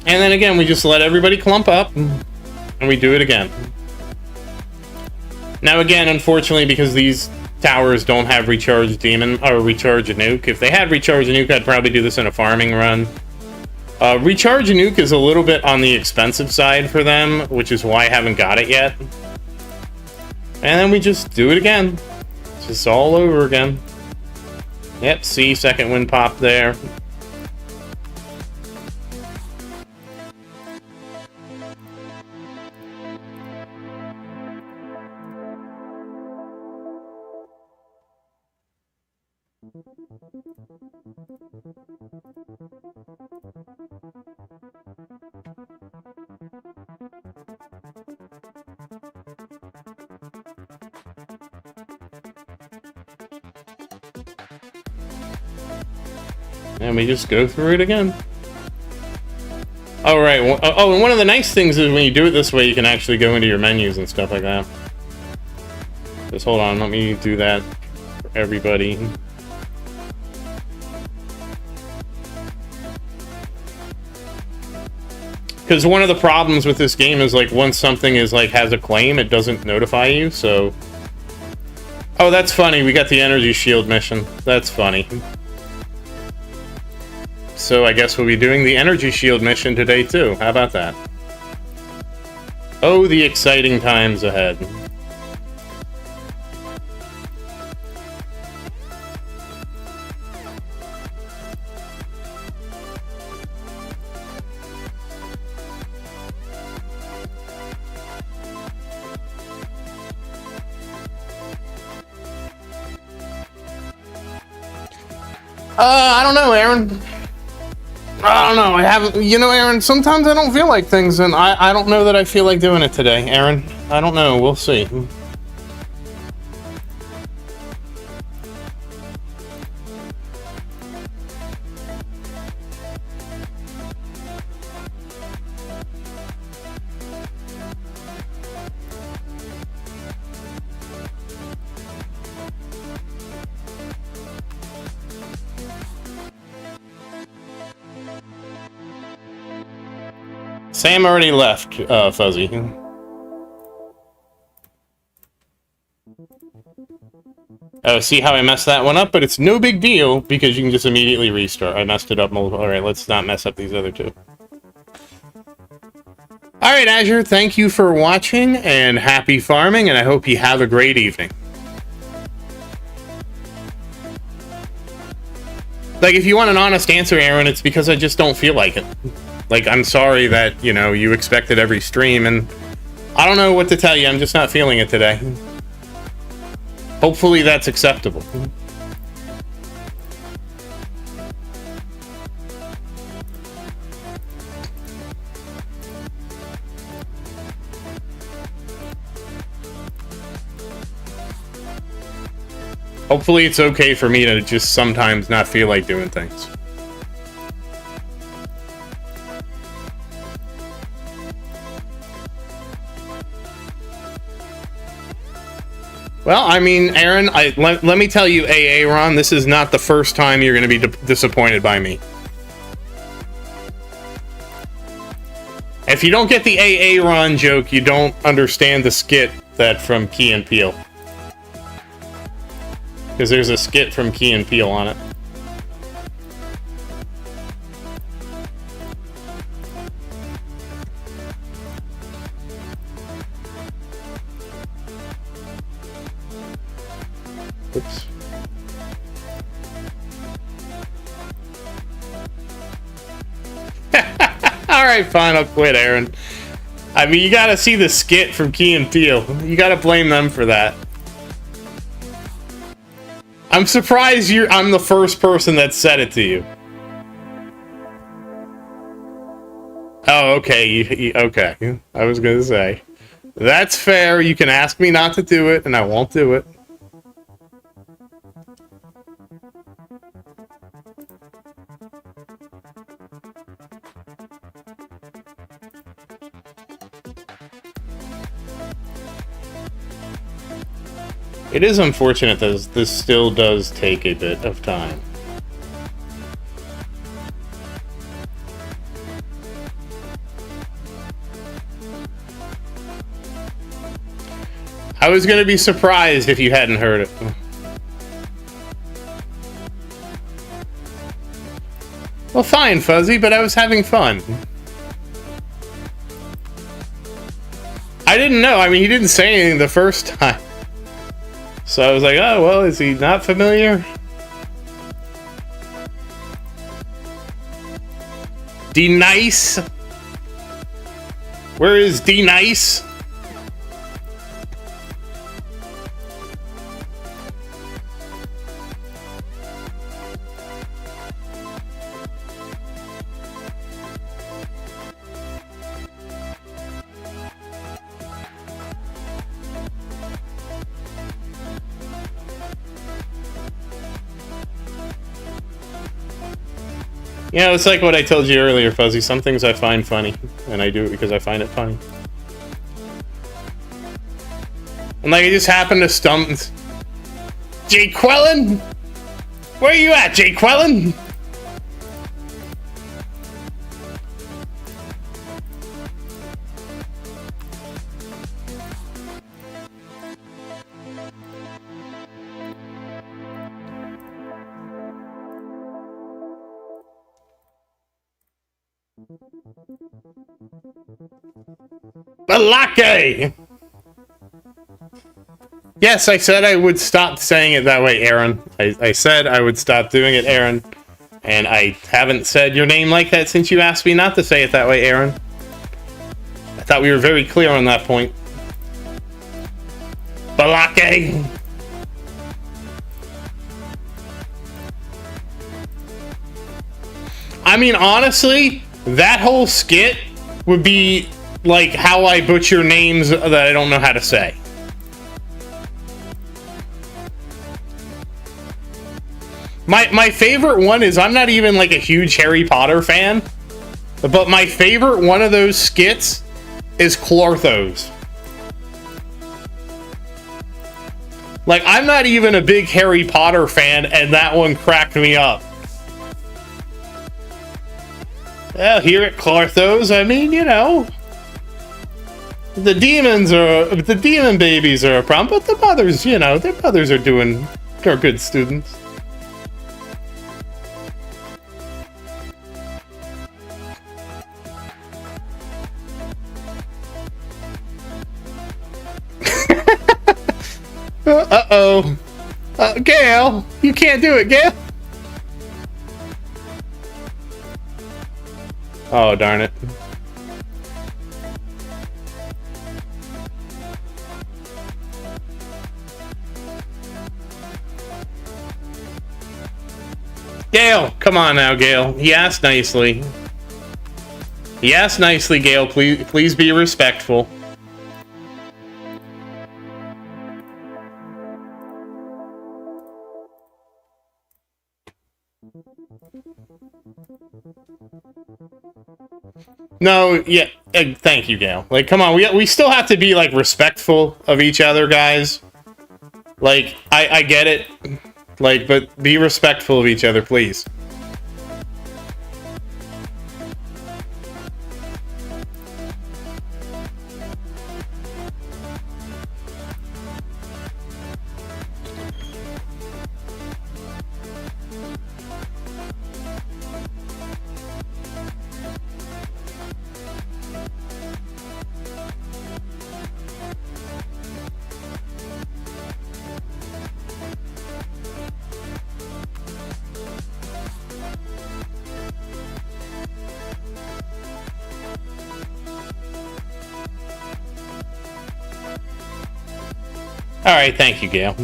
And then again, we just let everybody clump up, and we do it again. Now again, unfortunately, because these towers don't have Recharge Demon, or Recharge a Nuke. If they had Recharge a Nuke, I'd probably do this in a farming run. Recharge a Nuke is a little bit on the expensive side for them, which is why I haven't got it yet. And then we just do it again. It's just all over again. Yep, see, Second Wind pop there. And we just go through it again. Oh, right. Oh, and one of the nice things is when you do it this way, you can actually go into your menus and stuff like that. Just hold on, let me do that for everybody. Because one of the problems with this game is, like, once something is, like, has a claim, it doesn't notify you, so... Oh, that's funny, we got the energy shield mission. That's funny. So I guess we'll be doing the energy shield mission today, too. How about that? Oh, the exciting times ahead. I don't know, Aaron. I don't know, I haven't, you know, Aaron, sometimes I don't feel like things, and I don't know that I feel like doing it today, Aaron. I don't know, we'll see. Sam already left, Fuzzy. Oh, see how I messed that one up? But it's no big deal, because you can just immediately restart. I messed it up multiple... Alright, let's not mess up these other two. Alright, Azure, thank you for watching, and happy farming, and I hope you have a great evening. Like, if you want an honest answer, Aaron, it's because I just don't feel like it. Like, I'm sorry that, you know, you expected every stream, and I don't know what to tell you. I'm just not feeling it today. Hopefully that's acceptable. Hopefully it's okay for me to just sometimes not feel like doing things. Well, I mean, Aaron, let me tell you, Ron, this is not the first time you're going to be disappointed by me. If you don't get the Ron joke, you don't understand the skit that from Key and Peele. Because there's a skit from Key and Peele on it. Oops. Alright, fine, I'll quit, Aaron. I mean, you gotta see the skit from Key and Peele. You gotta blame them for that. I'm surprised I'm the first person that said it to you. Oh, okay, okay. I was gonna say. That's fair, you can ask me not to do it, and I won't do it. It is unfortunate that this still does take a bit of time. I was gonna be surprised if you hadn't heard it. Well, fine, Fuzzy, but I was having fun. I didn't know. I mean, he didn't say anything the first time. So I was like, oh, well, is he not familiar? D-Nice? Where is D-Nice? You know, it's like what I told you earlier, Fuzzy. Some things I find funny, and I do it because I find it funny. And like, I just happened to stump... Jay Quellen? Where are you at, Jay Quellen? Balake! Yes, I said I would stop saying it that way, Aaron. I said I would stop doing it, Aaron. And I haven't said your name like that since you asked me not to say it that way, Aaron. I thought we were very clear on that point. Balake! I mean, honestly, that whole skit would be like how I butcher names that I don't know how to say. My favorite one is, I'm not even like a huge Harry Potter fan, but my favorite one of those skits is Clorthos. Like, I'm not even a big Harry Potter fan, and that one cracked me up. Well, here at Clorthos, I mean, you know, the demon babies are a problem, but the mothers, you know, their mothers are good students. Uh-oh. Gail, you can't do it, Gail. Oh, darn it. Gail, come on now, Gail. He asked nicely. He asked nicely, Gail. Please be respectful. No, yeah, thank you, Gail. Like, come on, we still have to be, like, respectful of each other, guys. Like, I get it. Like, but be respectful of each other, please. Alright, thank you, Gail.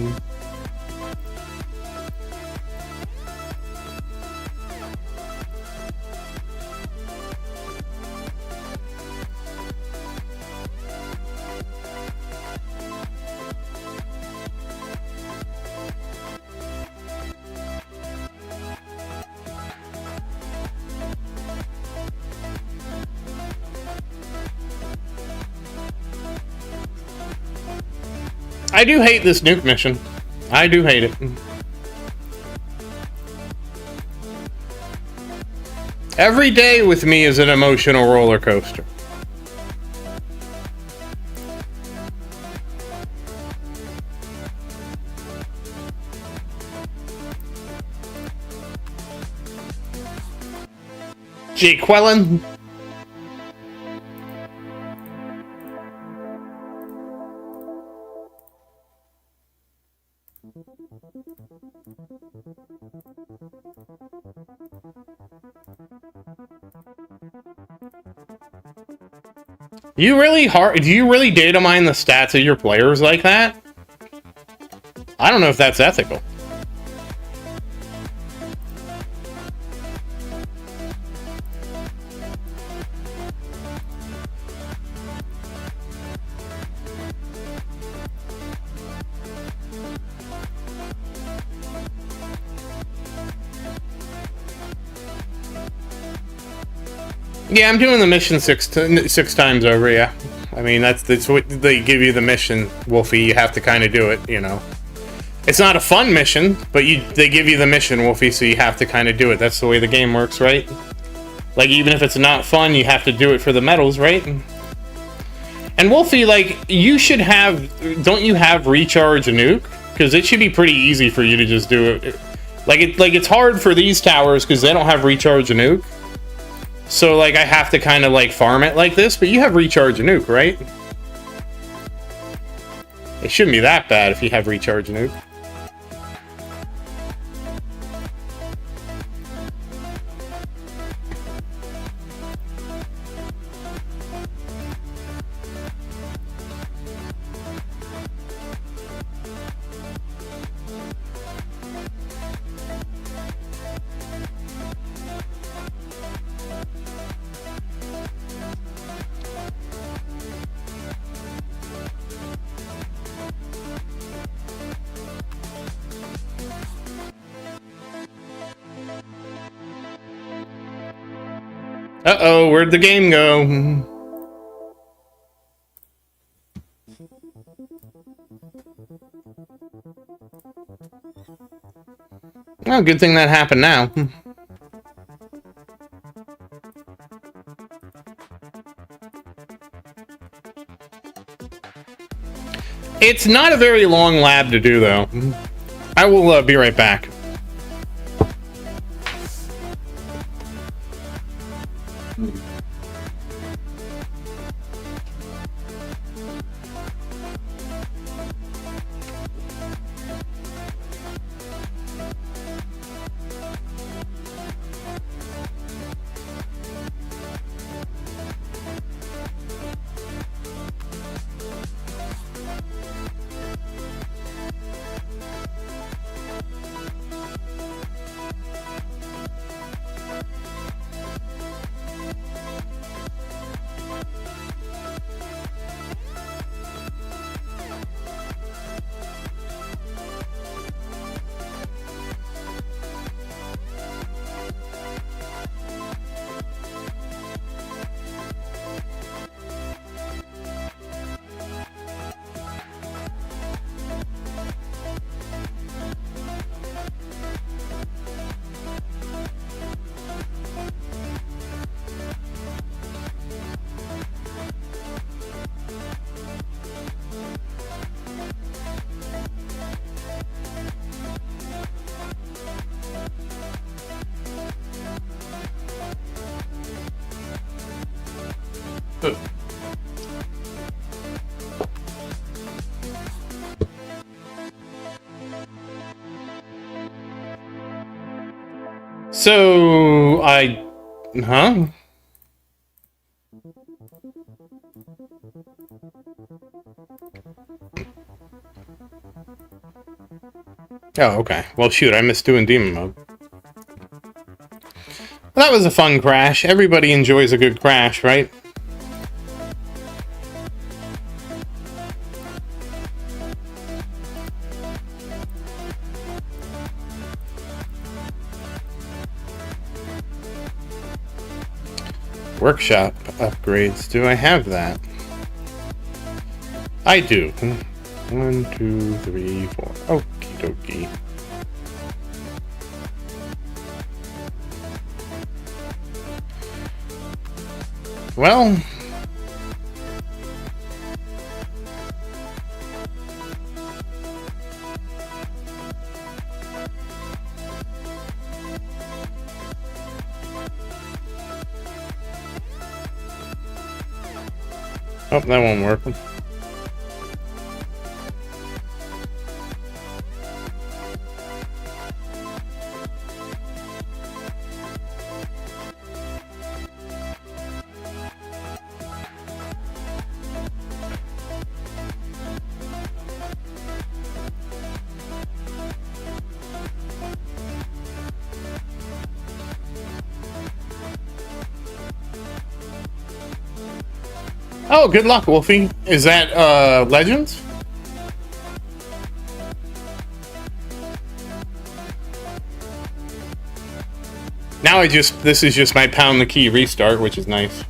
I do hate this nuke mission. I do hate it. Every day with me is an emotional roller coaster. Jake Quellen. Do you really data mine the stats of your players like that? I don't know if that's ethical. Yeah, I'm doing the mission six times over, yeah. I mean, that's what they give you the mission, Wolfie. You have to kind of do it, you know. It's not a fun mission, but they give you the mission, Wolfie, so you have to kind of do it. That's the way the game works, right? Like, even if it's not fun, you have to do it for the medals, right? And Wolfie, like, you should have... Don't you have Recharge Nuke? Because it should be pretty easy for you to just do it. Like, it's hard for these towers because they don't have Recharge Nuke. So, like, I have to kind of, like, farm it like this, but you have Recharge Nuke, right? It shouldn't be that bad if you have Recharge Nuke. Uh-oh, where'd the game go? Oh, good thing that happened now. It's not a very long lab to do, though. I will be right back. So, huh? Oh, okay. Well, shoot, I missed doing demon mode. Well, that was a fun crash. Everybody enjoys a good crash, right? Workshop upgrades. Do I have that? I do. 1, 2, 3, 4. Okie dokie. Well, oh, that won't work. Oh, good luck, Wolfie. Is that, Legends? Now this is just my pound the key restart, which is nice.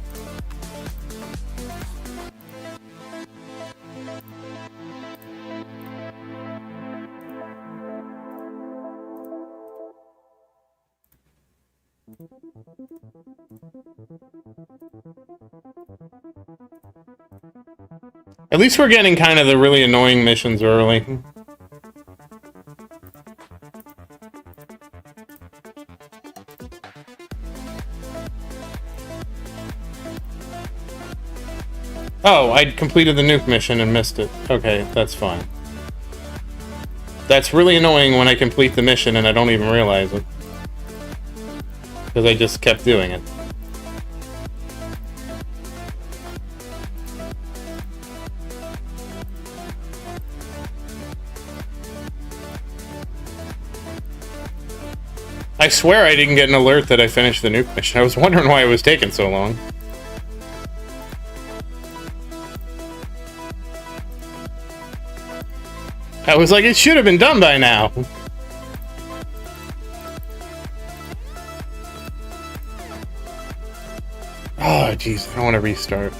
At least we're getting kind of the really annoying missions early. Oh, I'd completed the nuke mission and missed it. Okay, that's fine. That's really annoying when I complete the mission and I don't even realize it. Because I just kept doing it. I swear I didn't get an alert that I finished the nuke mission. I was wondering why it was taking so long. I was like, it should have been done by now. Oh, jeez, I don't want to restart.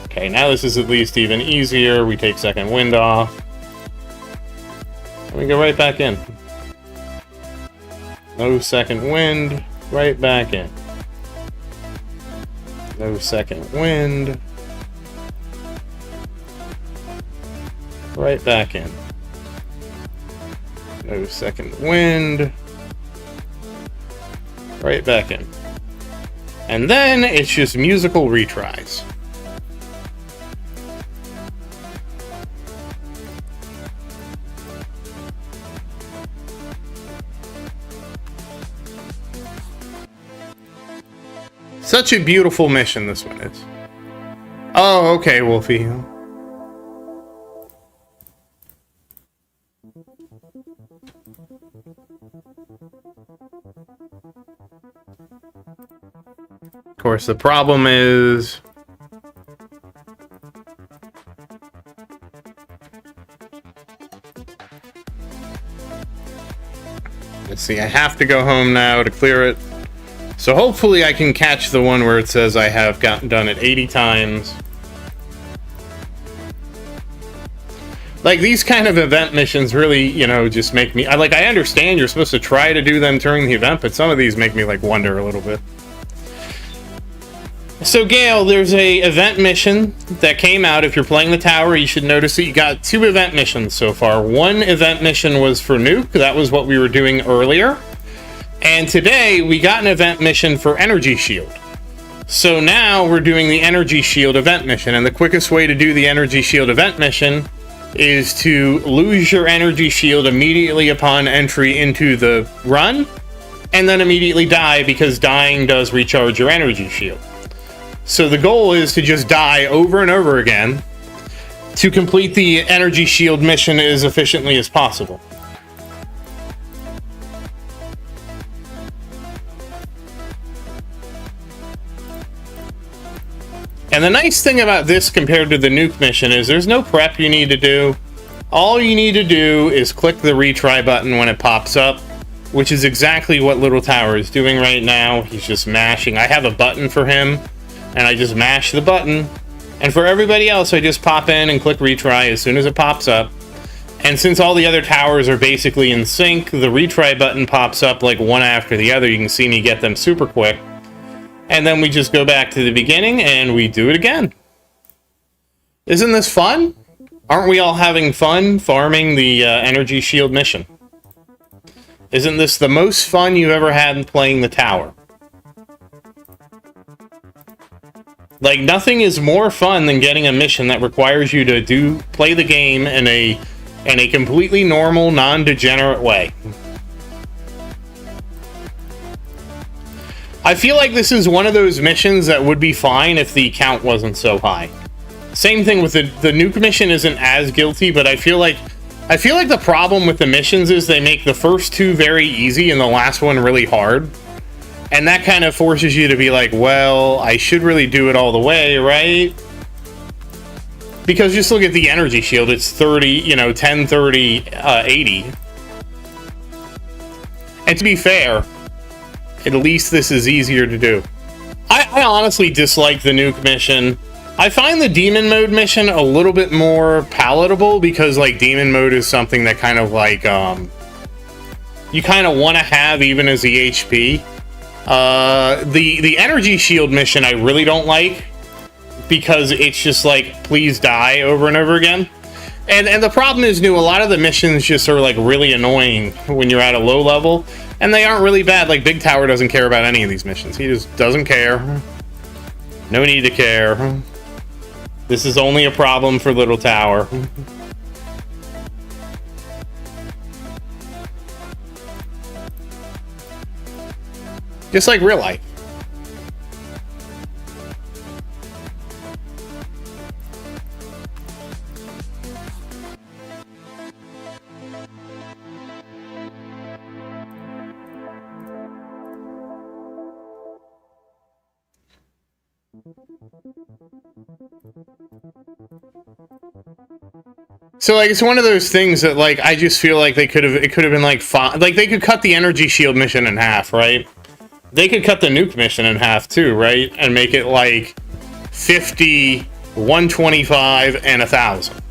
Okay, now this is at least even easier. We take second wind off. And we go right back in. No second wind, right back in. No second wind. Right back in. No second wind. Right back in. And then it's just musical retries. Such a beautiful mission this one is. Oh, okay, Wolfie. Of course, the problem is... Let's see, I have to go home now to clear it. So hopefully I can catch the one where it says I have done it 80 times. Like, these kind of event missions really, you know, just make me... I understand you're supposed to try to do them during the event, but some of these make me, like, wonder a little bit. So, Gale, there's a event mission that came out. If you're playing the tower, you should notice that you got 2 event missions so far. One event mission was for Nuke. That was what we were doing earlier. And today, we got an event mission for Energy Shield. So now we're doing the Energy Shield event mission. And the quickest way to do the Energy Shield event mission is to lose your Energy Shield immediately upon entry into the run, and then immediately die, because dying does recharge your Energy Shield. So the goal is to just die over and over again, to complete the energy shield mission as efficiently as possible. And the nice thing about this compared to the nuke mission is there's no prep you need to do. All you need to do is click the retry button when it pops up, which is exactly what Little Tower is doing right now. He's just mashing. I have a button for him, and I just mash the button. And for everybody else, I just pop in and click retry as soon as it pops up. And since all the other towers are basically in sync, the retry button pops up like one after the other. You can see me get them super quick. And then we just go back to the beginning and we do it again. Isn't this fun? Aren't we all having fun farming the energy shield mission? Isn't this the most fun you've ever had playing the tower? Like, nothing is more fun than getting a mission that requires you to play the game in a completely normal, non-degenerate way. I feel like this is one of those missions that would be fine if the count wasn't so high. Same thing with the nuke mission isn't as guilty, but I feel like the problem with the missions is they make the first two very easy and the last one really hard. And that kind of forces you to be like, well, I should really do it all the way, right? Because just look at the energy shield. It's 30, 10, 30, 80. And to be fair, at least this is easier to do. I honestly dislike the nuke mission. I find the demon mode mission a little bit more palatable because, like, demon mode is something that kind of, like, you kind of want to have even as the HP. The energy shield mission I really don't like because it's just like, please die over and over again. And the problem is, a lot of the missions just are, like, really annoying when you're at a low level. And they aren't really bad. Like, Big Tower doesn't care about any of these missions. He just doesn't care. No need to care. This is only a problem for Little Tower. Just like real life. So, like, it's one of those things that, like, I just feel like it could have been, like, fine. Like, they could cut the energy shield mission in half, right? They could cut the nuke mission in half, too, right? And make it, like, 50, 125, and 1,000.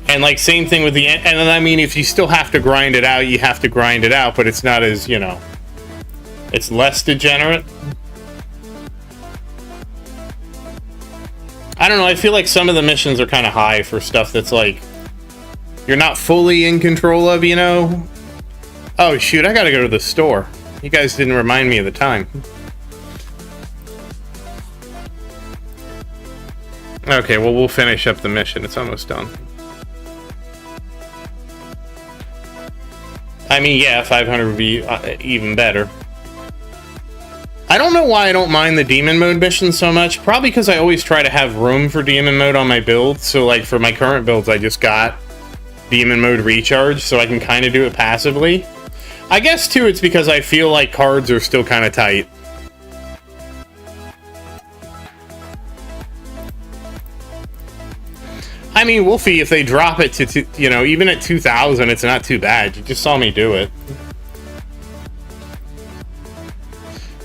And, like, same thing with the... And then, I mean, if you still have to grind it out, you have to grind it out, but it's not as, it's less degenerate. I don't know, I feel like some of the missions are kind of high for stuff that's, like, you're not fully in control of, Oh, shoot, I gotta go to the store. You guys didn't remind me of the time. Okay, well, we'll finish up the mission. It's almost done. I mean, yeah, 500 would be even better. I don't know why I don't mind the demon mode missions so much. Probably because I always try to have room for demon mode on my build. So, like, for my current builds, I just got demon mode recharge, so I can kind of do it passively. I guess, too, it's because I feel like cards are still kind of tight. I mean, Wolfie, if they drop it to, even at 2,000, it's not too bad. You just saw me do it.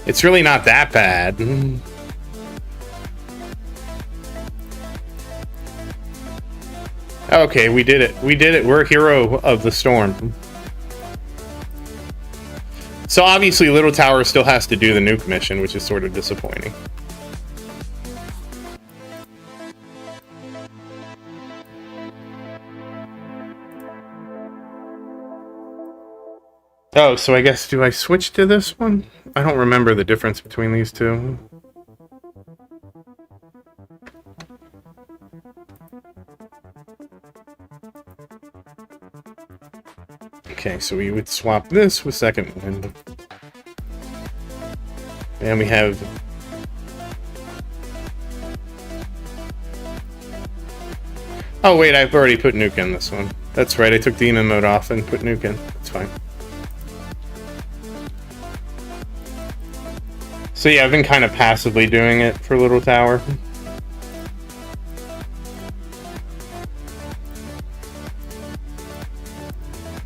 It's really not that bad. Okay, we did it. We did it. We're a hero of the storm. So obviously Little Tower still has to do the nuke mission, which is sort of disappointing. Oh, so I guess, do I switch to this one? I don't remember the difference between these two. Okay, so we would swap this with second wind. And we have... Oh wait, I've already put nuke in this one. That's right, I took demon mode off and put nuke in. That's fine. So yeah, I've been kind of passively doing it for Little Tower.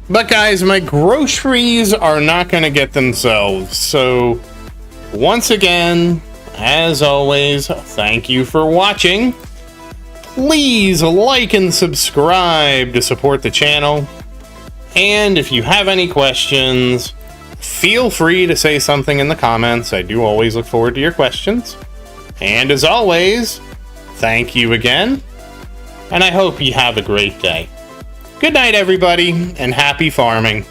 But guys, my groceries are not going to get themselves. So once again, as always, thank you for watching. Please like and subscribe to support the channel. And if you have any questions, feel free to say something in the comments. I do always look forward to your questions. And as always, thank you again. And I hope you have a great day. Good night, everybody, and happy farming.